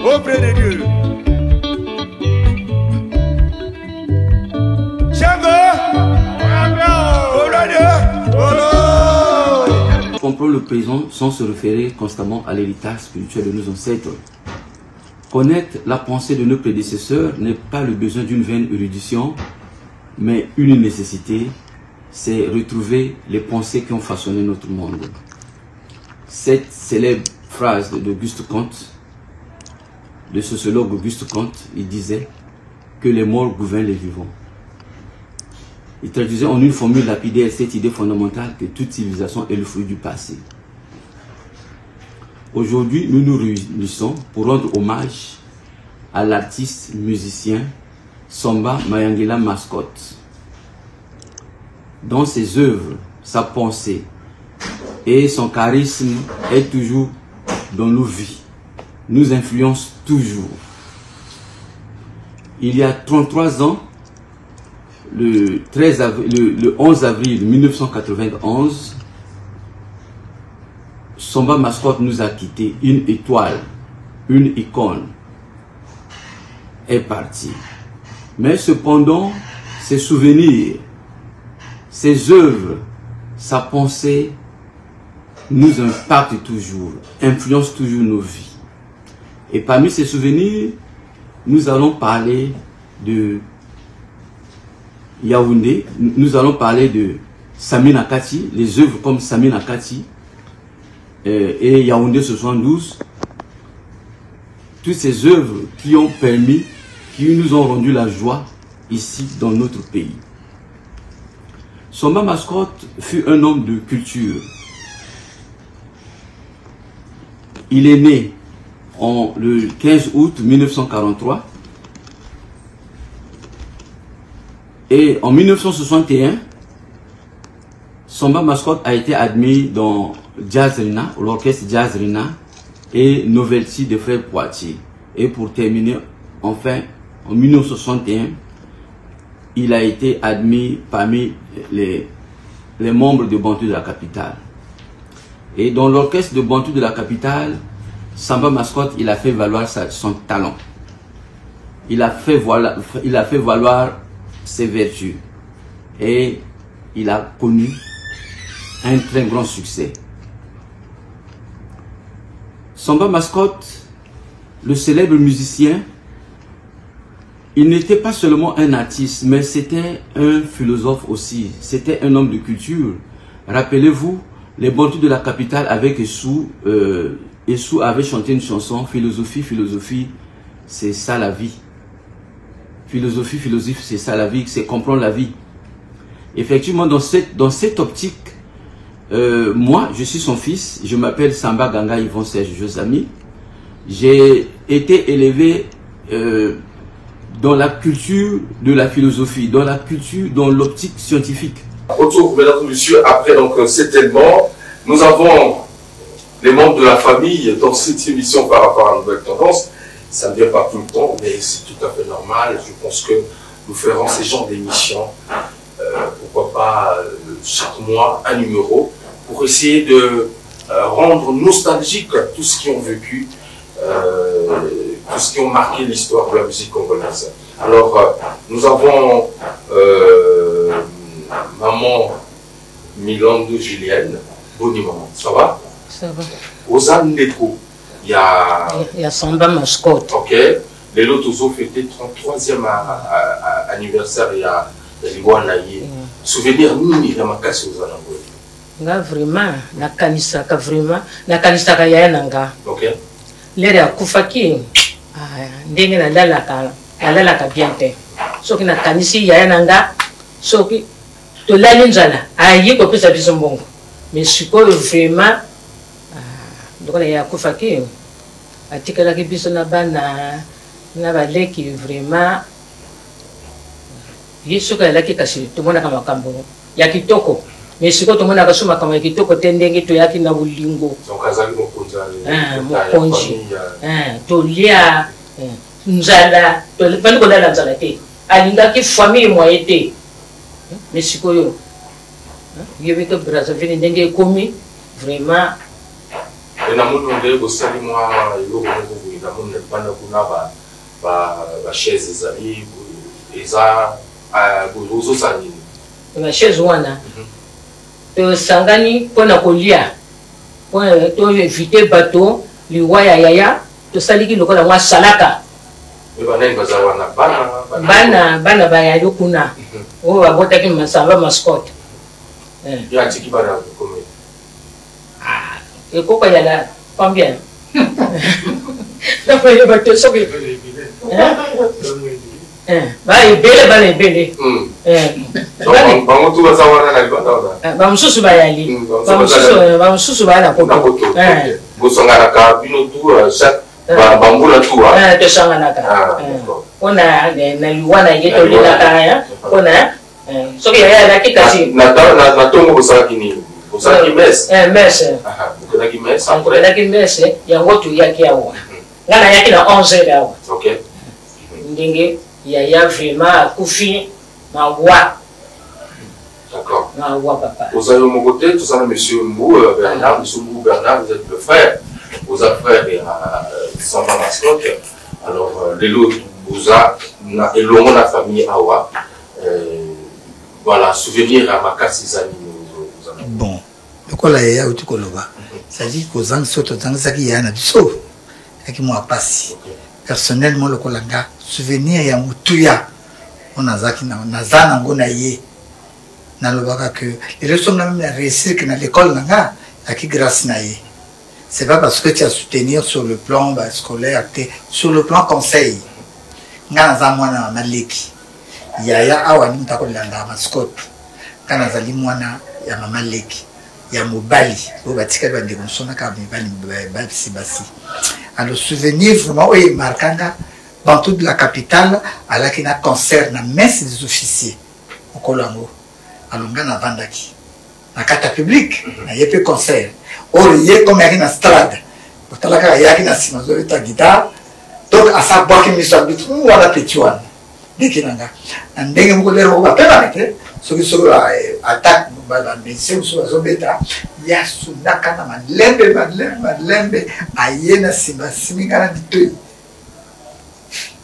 auprès de Dieu. Comprendre le présent sans se référer constamment à l'héritage spirituel de nos ancêtres. Connaître la pensée de nos prédécesseurs n'est pas le besoin d'une vaine érudition, mais une nécessité, c'est retrouver les pensées qui ont façonné notre monde. Cette célèbre phrase d'Auguste Comte, le sociologue Auguste Comte, il disait que les morts gouvernent les vivants. Il traduisait en une formule lapidaire cette idée fondamentale que toute civilisation est le fruit du passé. Aujourd'hui, nous nous réunissons pour rendre hommage à l'artiste musicien Samba Mayangila Mascotte. Dans ses œuvres, sa pensée et son charisme est toujours dans nos vies, nous influence toujours. Il y a 33 ans, le 11 avril 1991, Samba Mascotte nous a quitté. Une étoile, une icône est partie. Mais cependant, ses souvenirs, ses œuvres, sa pensée nous impactent toujours, influencent toujours nos vies. Et parmi ces souvenirs, nous allons parler de Yaoundé, nous allons parler de Sami Nakati, les œuvres comme Sami Nakati et Yaoundé 72, toutes ces œuvres qui ont permis, qui nous ont rendu la joie ici dans notre pays. Samba Mascotte fut un homme de culture. Il est né le 15 août 1943 et en 1961, Samba Mascotte a été admis dans Jazz Rina, l'orchestre Jazz Rina et Novelty de Frères Poitiers. Et pour terminer, enfin, en 1961, il a été admis parmi les membres de Bantu de la capitale. Et dans l'orchestre de Bantu de la capitale, Samba Mascotte, il a fait valoir son talent. Il a fait valoir ses vertus. Et il a connu un très grand succès. Samba Mascotte, le célèbre musicien, il n'était pas seulement un artiste, mais c'était un philosophe aussi. C'était un homme de culture. Rappelez-vous, les Bantus de la capitale avec Essou, Essou avait chanté une chanson, philosophie, philosophie, c'est ça la vie. Philosophie, philosophie, c'est ça la vie, c'est comprendre la vie. Effectivement, dans cette optique, moi, je suis son fils, je m'appelle Samba Ganga Yvon Serge Josami. J'ai été élevé dans la culture de la philosophie, dans l'optique scientifique. Retour, mesdames et messieurs, après donc cet élément, Nous avons les membres de la famille dans cette émission par rapport à Nouvelle Tendance. Ça ne vient pas tout le temps, mais c'est tout à fait normal. Je pense que nous ferons ces genres d'émissions, pourquoi pas chaque mois, un numéro, pour essayer de rendre nostalgique tout ce qui ont vécu, tout ce qui ont marqué l'histoire de la musique congolaise. Alors, nous avons maman Milando Julienne, Boniment, ça va? Ça va. Ozan Ndeko, il y a Samba Mascotte. Ok. Les lots ont fêté 33e anniversaire, il y a Liwanaye. Souvenir, nous, il y a ma casse aux Anangoy. Nga vraiment, nakanisaka vraiment, nakanisaka ya nanga. Ok. Lere akufaki, ndenge na lalaka bien te. Soki nakanisi ya nanga, soki to lali nzala, ayi ko pesa biso mbongo. Mais sikoyo vraiment, donc ya akufaki, atikalaki biso na bana na baleki vraiment. Yesu ka laki kasi tumona kama makambo ya kitoko. Mais siko tumona kasuma kama ya kitoko tendenge to yaki na bulingo. Donc azali mokonza mokonji. To lia nzala, to bani ko dala nzala te. Alinga ki famille moye te. Mais siko yo. Yebe ke Brazzaville ndenge komi vraiment. Et na mundo ndenge ko sali mwa yo ko na mundo bana kuna ba chaise ezali eza Gozo Sani. La chaise wana. To sangani pona kolia. To éviter bateau, liwaya yaya, to saliki lokola mwa salaka. Bana bayali kuna. O babota ki masamba mascotte. Ya tiki bana comme. Ah, et pourquoi il y a là combien? D'après le bateau ça que bele bamususu bayali bamususu bana poto bosanganaka bino tu chaque bambula tu tosanganaka mpona na liwana ye tolelaka ya mpona soki yayalaki kasi na ntongo bosalaki nini bosalaki mese okelaki mese yango toyaki awa nga nayaki na 11 awa ndenge Yaya vraiment akufi mawa. D'accord. Mawa papa. Vous avez mon côté, tout ça, monsieur Mbou, Bernard, monsieur Mbou, Bernard, vous êtes le frère. Vous êtes frère et Samba Mascotte. Alors, les lots, vous avez, et l'homme la famille Awa. Voilà, souvenir à ma casse Bon, le col a eu tout coloba. C'est-à-dire qu'aux ans, surtout dans ce qui y a un absau, et qui m'a passé. Personnellement, le colanga, souvenir ya mutuya, on a zaki na zana ngona ye, na lobaka que les leçons même réussir que dans l'école nanga, à qui grâce na ye. C'est pas parce que tu as soutenir sur le plan scolaire, sur le plan conseil. Nga za mwana maleki. Ya awa ni mtako landa mascotte. Kana zali mwana ya mama leki. Ya mobali. Bo batika ba ndekonsona ka mobali basi. Alors, souvenir vraiment, oui, marquant dans toute la capitale, à la qui n'a concert, na messe des officiers au Kolango. Alors, on a vendaki. Na carte publique, na yé concert. Or, yé comme yaki na strade. Pour talaka yaki na simazo ta guitare. Donc, à sa boîte qui me s'habite, ou à la pétuane. Dès qu'il n'a pas. And then, vous voulez voir pas ce qui se attaque, mais c'est où soit bêta. Yasunaka na madlembe ayena simba simingana ditoi.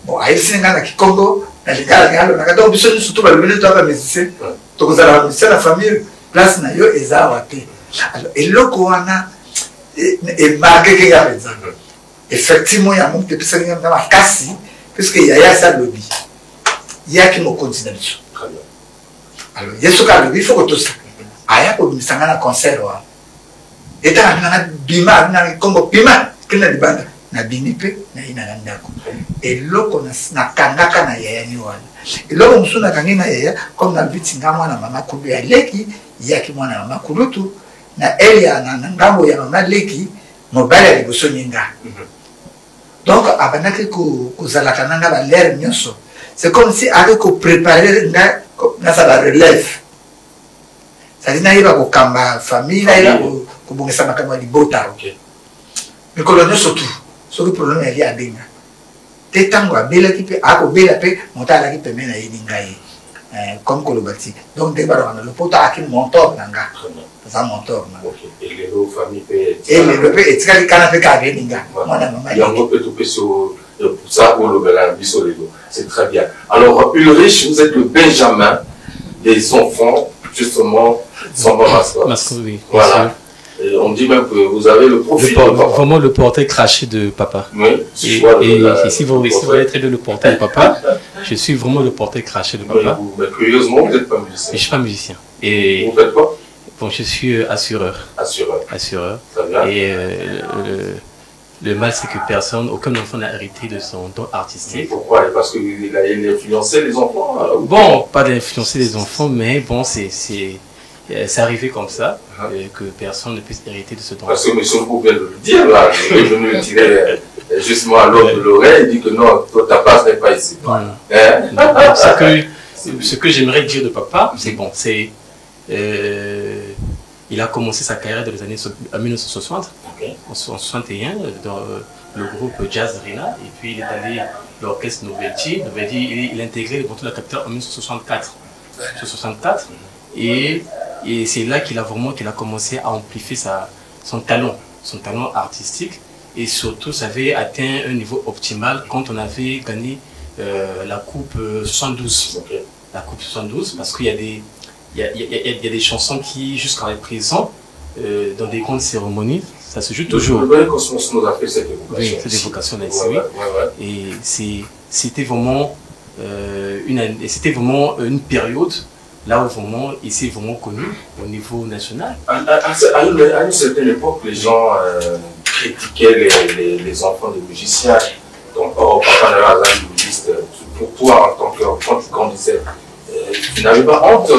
Bon, ayi simingana kikongo na ligala ngalo na kato biso surtout ba lubele to ba musicien to kozala musicien la famille place na yo eza wate. Alors eloko wana e marqué que ya benza. Effectivement ya monte pesa ngana na makasi puisque ya sa lobby. Ya ki mo continue biso. Alors yeso ka lobby faut que tout ça. Aya ko misangana concert wa. Eta na bima na kombo bima kila libanda na binipe na ina ndako eloko na kangaka na yaya ni wana eloko musuna kangina yaya comme na bitinga mwana mama kulu ya leki yaki mwana mama kulutu na elia na ngambo ya mama leki mobile ya liboso nyinga donc abanaki ko zalaka nanga ba l'air nyonso c'est comme si avec ko préparer na sa la relève. Ça dit, il va au kamba famille, il va kobongisa makambo ya libota mikolo nyonso tu soki problème yali abenga te ntango abelaki mpe akobela mpe moto alaki pembeni na ye ninga ye comme koloba ti donc nde balobaka na lopoto aki montor na nga aza montor na elelo mpe etikali kana mpe ka abeninga mwana mama yango mpe tope so ça olobela biso lelo c'est très bien. Alors Ulrich, vous êtes le Benjamin des enfants justement sans mascotte. Oui, voilà. Et on dit même que vous avez le profil de papa. Vraiment le portrait craché de papa. Oui. Et si vous voulez traiter le portrait de papa, je suis vraiment le portrait craché de papa. Mais curieusement, vous n'êtes pas musicien. Je ne suis pas musicien. Et vous faites quoi? Bon, je suis assureur. Assureur. Très bien. Et le mal, c'est que aucun enfant n'a hérité de son don artistique. Pourquoi? Parce qu'il a influencé les enfants? Bon, pas d'influencer les enfants, mais bon, c'est arrivé comme ça, que personne ne puisse hériter de ce don. Parce que M. Mbou vient de le dire, là, il est venu le tirer justement à l'ordre de l'oreille, il dit que non, toi, ta place n'est pas ici. Ce que j'aimerais dire de papa, c'est bon, il a commencé sa carrière dans les années 1960, en 61, dans le groupe Jazz Rina, et puis il est allé à l'orchestre Novelty. Il a intégré le contrôle de la capitale en 1964. Et c'est là qu'il a commencé à amplifier son talent artistique. Et surtout, ça avait atteint un niveau optimal quand on avait gagné la Coupe 72. La Coupe 72, parce qu'il y a des chansons qui, jusqu'à présent, dans des grandes cérémonies, ça se joue toujours. Le Cosmos nous a fait cette évocation. Oui, cette évocation-là ici, oui. Et c'était vraiment une période là où vraiment, il s'est vraiment connu au niveau national. À une certaine époque, les gens critiquaient les enfants des musiciens. Donc, papa Nara budiste, pour toi, en tant qu'enfant, tu grandissais, tu n'avais pas honte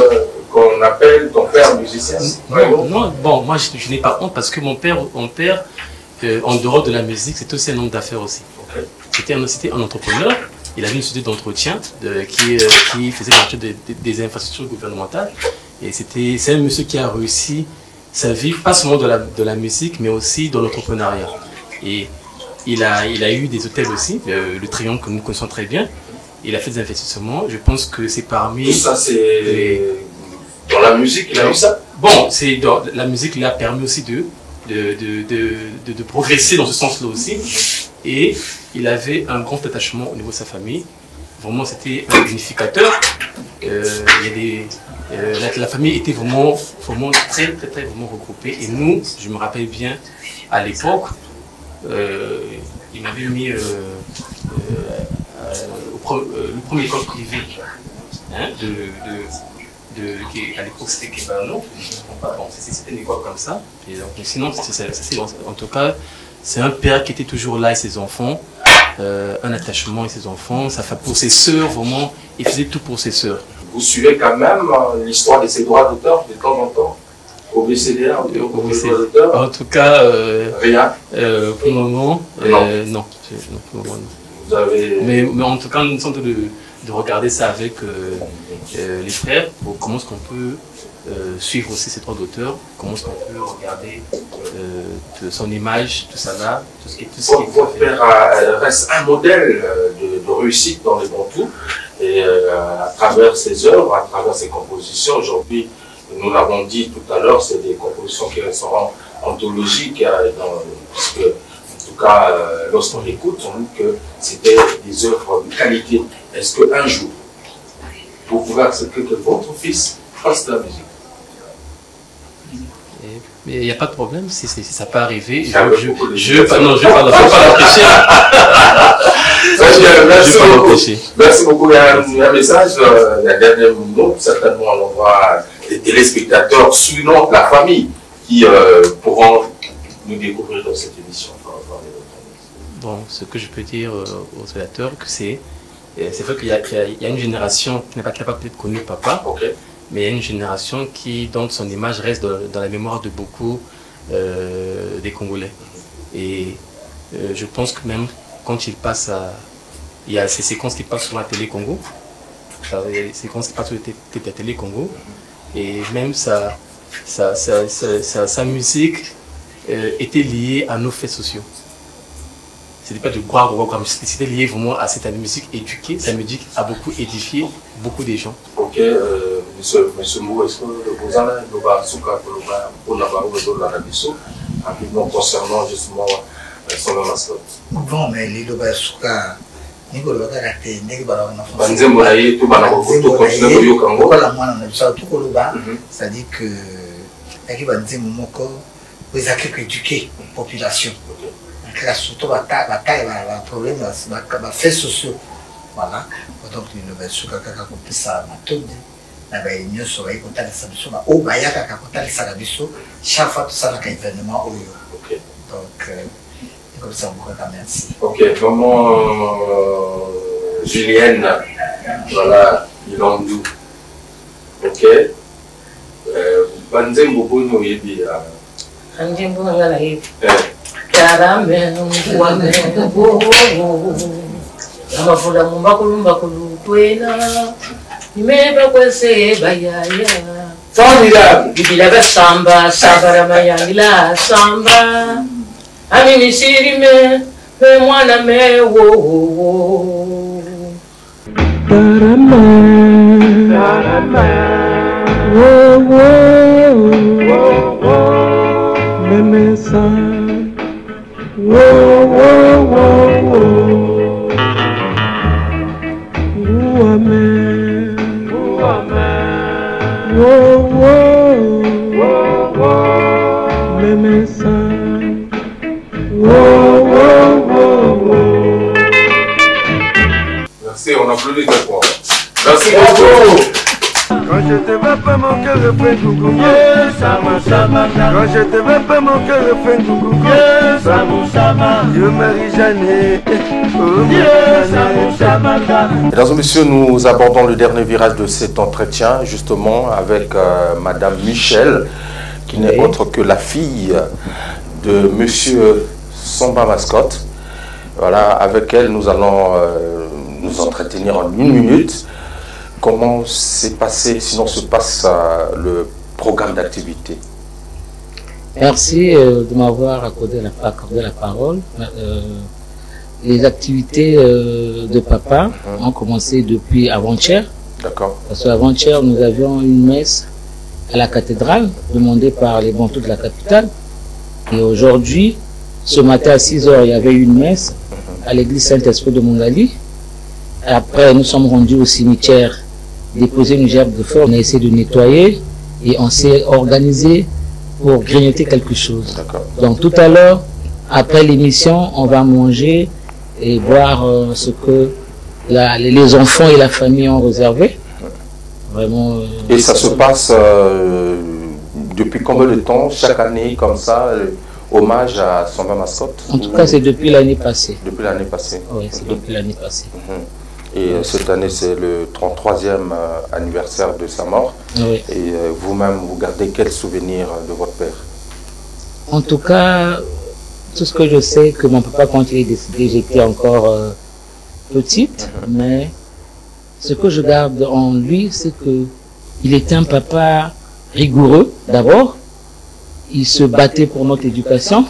qu'on appelle ton père musicien? Non, bon, moi je n'ai pas honte parce que mon père en dehors de la musique, c'était aussi un homme d'affaires aussi. C'était un entrepreneur. Il avait une société d'entretien qui faisait partie des infrastructures gouvernementales. Et c'est un monsieur qui a réussi sa vie, pas seulement de la musique, mais aussi dans l'entrepreneuriat. Et il a eu des hôtels aussi, le Triomphe que nous connaissons très bien. Il a fait des investissements. Je pense que c'est parmi... Tout ça, c'est... Dans la musique, il a eu ça? Bon, la musique lui a permis aussi de progresser dans ce sens-là aussi. Et il avait un grand attachement au niveau de sa famille. Vraiment, c'était un unificateur. La famille était vraiment très vraiment regroupée. Et nous, je me rappelle bien, à l'époque, il m'avait mis le premier école privée à l'époque c'était Kébano. Bon, c'était une école comme ça. Et donc, sinon, en tout cas, c'est un père qui était toujours là et ses enfants, un attachement avec ses enfants, pour ses sœurs, vraiment, il faisait tout pour ses sœurs. Vous suivez quand même l'histoire de ses droits d'auteur de temps en temps au BCDA, en tout cas, rien. Pour le moment, non. Pour le moment, non. Vous avez... mais en tout cas, nous sommes de regarder ça avec les frères pour comment est-ce qu'on peut suivre aussi ses droits d'auteur, comment est-ce qu'on peut regarder son image, tout ça là, tout ce qui votre père reste un modèle de réussite dans les Bantous et à travers ses œuvres, à travers ses compositions. Aujourd'hui, nous l'avons dit tout à l'heure, c'est des compositions qui resteront anthologiques, puisque en tout cas, lorsqu'on écoute, on dit que c'était des œuvres de qualité. Est-ce qu'un jour, vous pouvez accepter que votre fils fasse de la musique? Mais il n'y a pas de problème, si ça peut arriver. Je ne vais pas l'empêcher. Merci beaucoup. Il y a un message, la dernière minute, certainement on envoie des téléspectateurs, suivant la famille, qui pourront nous découvrir dans cette émission. Bon, ce que je peux dire aux spectateurs, c'est vrai qu'il y a une génération qui n'a pas peut-être connu papa. Mais il y a une génération qui, dont son image reste dans la mémoire de beaucoup des Congolais. Et je pense que même quand il passe il y a ces séquences qui passent sur la télé Congo, il y a des séquences qui passent sur la télé Congo, et même sa musique était lié à nos faits sociaux. C'était pas de quoi, c'était lié vraiment à cette musique éduquée. Cette musique a beaucoup édifié beaucoup de gens. Ok, monsieur Mou, est-ce que vous en avez rapidement concernant justement son mascotte? Bon, mais les loba souka, ni ko loba kate, ni ko bala na français. Banzembo na ye, tout bana ko to continuer ko yokango. Voilà, moi on a ça tout ko loba, c'est-à-dire queaki banzembo moko, vous avez que éduquer population. Surtout la problème, la fait sociaux. Voilà. Donc, nous avons su que ça m'a tout dit. Nous avons su que ça m'a tout dit. Chaque fois, tout ça, c'est un événement. Donc, comme ça, on vous remercie. Ok, maman Julienne, voilà, il en doux. Ok. Banzembo Bono Yebi. Banzembo Ngala Yebi. Caramel, amafula mumbakulumba kulutwena nimeba kwese bayaya formidable bibila basamba sabara mayangila samba ami misirime me mwana mewo caramel memesa Merci, on applaudit d'abord. Merci beaucoup. Quand je te veux pas mon cœur fait coucou. Quand je te veux pas mon cœur fait coucou. Dieu Marie-Jeanne. Mesdames et messieurs, nous abordons le dernier virage de cet entretien, justement avec Madame Michel, qui n'est autre que la fille de Monsieur Samba Mascotte. Voilà, avec elle, nous allons nous entretenir en 1 minute. Comment s'est passé, sinon se passe le programme d'activité? Merci de m'avoir accordé la parole. Les activités de papa ont commencé depuis avant-hier. D'accord. Parce qu'avant-hier, nous avions une messe à la cathédrale, demandée par les bantous de la capitale. Et aujourd'hui, ce matin à 6 h, il y avait une messe à l'église Saint-Esprit de Mongali. Après, nous sommes rendus au cimetière, déposer une gerbe de fleurs, on a essayé de nettoyer et on s'est organisé pour grignoter quelque chose. Donc tout à l'heure, après l'émission, on va manger et voir ce que les enfants et la famille ont réservé. Vraiment. Et ça se passe depuis combien de temps, chaque année, comme ça, hommage à Samba Mascotte? En tout cas, c'est depuis l'année passée. Depuis l'année passée. Oui, c'est depuis l'année passée. Et cette année, c'est le 33e anniversaire de sa mort. Oui. Et vous-même, vous gardez quel souvenir de votre père? En tout cas, tout ce que je sais, que mon papa, quand il est décédé, j'étais encore petite, mais ce que je garde en lui, c'est que il était un papa rigoureux, d'abord. Il se battait pour notre éducation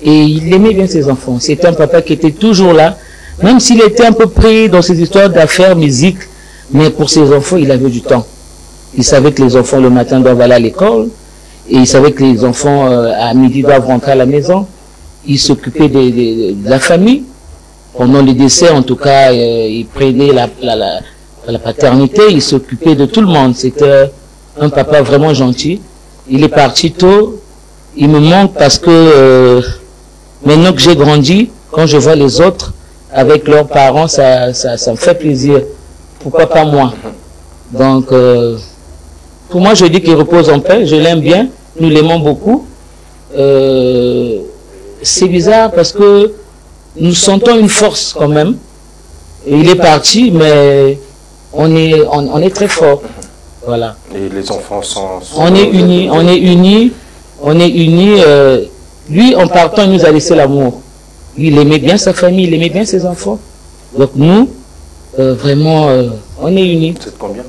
et il aimait bien ses enfants. C'était un papa qui était toujours là, même s'il était un peu pris dans ses histoires d'affaires, musique, mais pour ses enfants, il avait du temps. Il savait que les enfants le matin doivent aller à l'école, et il savait que les enfants à midi doivent rentrer à la maison. Il s'occupait de la famille. Pendant les décès, en tout cas, il prenait la paternité, il s'occupait de tout le monde. C'était un papa vraiment gentil. Il est parti tôt. Il me manque parce que maintenant que j'ai grandi, quand je vois les autres avec leurs parents, ça me fait plaisir. Pourquoi pas moi? Donc, pour moi, je dis qu'il repose en paix. Je l'aime bien. Nous l'aimons beaucoup. C'est bizarre parce que nous sentons une force quand même. Et il est parti, mais on est très fort. Voilà. Et les enfants sont on est unis, on est unis, on est unis. Lui, en partant, il nous a laissé l'amour. Il aimait bien sa famille, il aimait bien ses enfants. Donc nous, vraiment, on est unis. Vous êtes combien?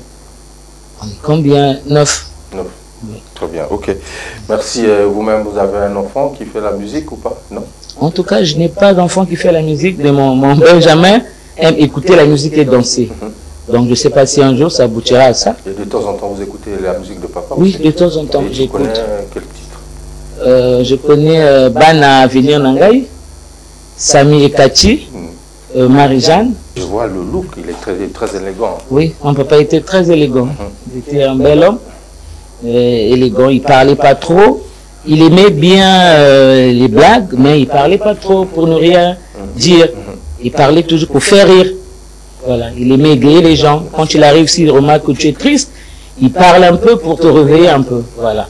On est combien? 9. Très bien, ok. Merci. Vous-même, vous avez un enfant qui fait la musique ou pas? Non? En tout cas, je n'ai pas d'enfant qui fait la musique, mais mon Benjamin aime écouter la musique et danser. Donc je ne sais pas si un jour ça aboutira à ça. Et de temps en temps, vous écoutez la musique de papa? Oui, aussi? de temps en temps, j'écoute. Tu connais quel titre? Je connais Bana Venir Nangai, Sami Ekati, Marie-Jeanne. Je vois le look, il est très, très élégant. Oui, mon papa était très élégant. Il était un bel homme, élégant, il ne parlait pas trop. Il aimait bien les blagues, mais il ne parlait pas trop pour ne rien dire. Il parlait toujours pour faire rire. Voilà, il aimait égayer les gens. Quand il arrive, s'il remarque que tu es triste, il parle un peu pour te réveiller un peu. Voilà.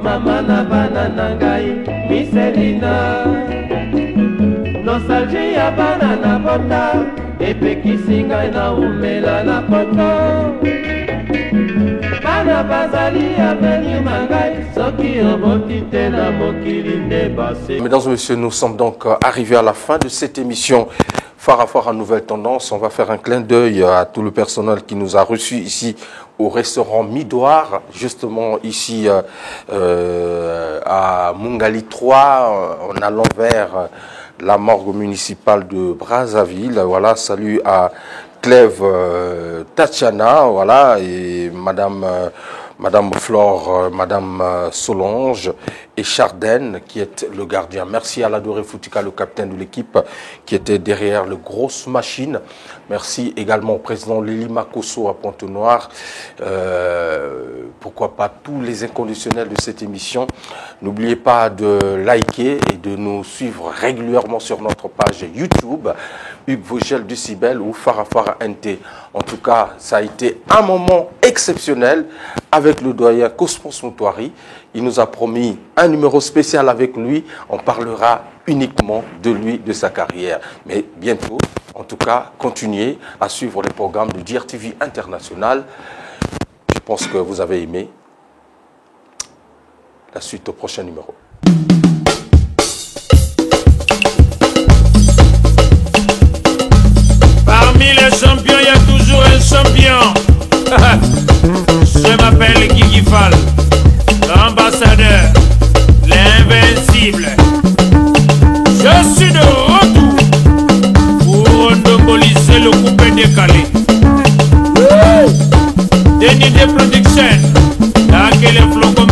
Mama na bana nangai Miselina Nostalgie ya bana na bota Epekisi ngai na umela na poto Bana bazali ya beni mangai Soki oboti te na mokili nde base. Mesdames et messieurs, nous sommes donc arrivés à la fin de cette émission Phare à Phare à Nouvelle Tendance. On va faire un clin d'œil à tout le personnel qui nous a reçus ici au restaurant Midoir, justement ici à Mungali 3, en allant vers la morgue municipale de Brazzaville. Voilà, salut à Clève Tatiana, voilà, et Madame Flore, Madame Solange et Chardenne qui est le gardien. Merci à l'Adoré Foutika, le capitaine de l'équipe qui était derrière le grosse machine. Merci également au président Lili Makosso à Pointe-Noire. Pourquoi pas tous les inconditionnels de cette émission. N'oubliez pas de liker et de nous suivre régulièrement sur notre page YouTube, Hugues Vogel du Cibel ou Phare à Phare NT. En tout cas, ça a été un moment exceptionnel avec le doyen Cosmos Moutouari. Il nous a promis un numéro spécial avec lui. On parlera uniquement de lui, de sa carrière. Mais bientôt, en tout cas, continuez à suivre les programmes de DRTV International. Je pense que vous avez aimé. La suite au prochain numéro. Parmi les champions, il y a toujours un champion. Je m'appelle Guigui Fall, l'ambassadeur, l'invincible. Je suis de retour pour monopoliser le coupé décalé. Denis de Production, là que les flocons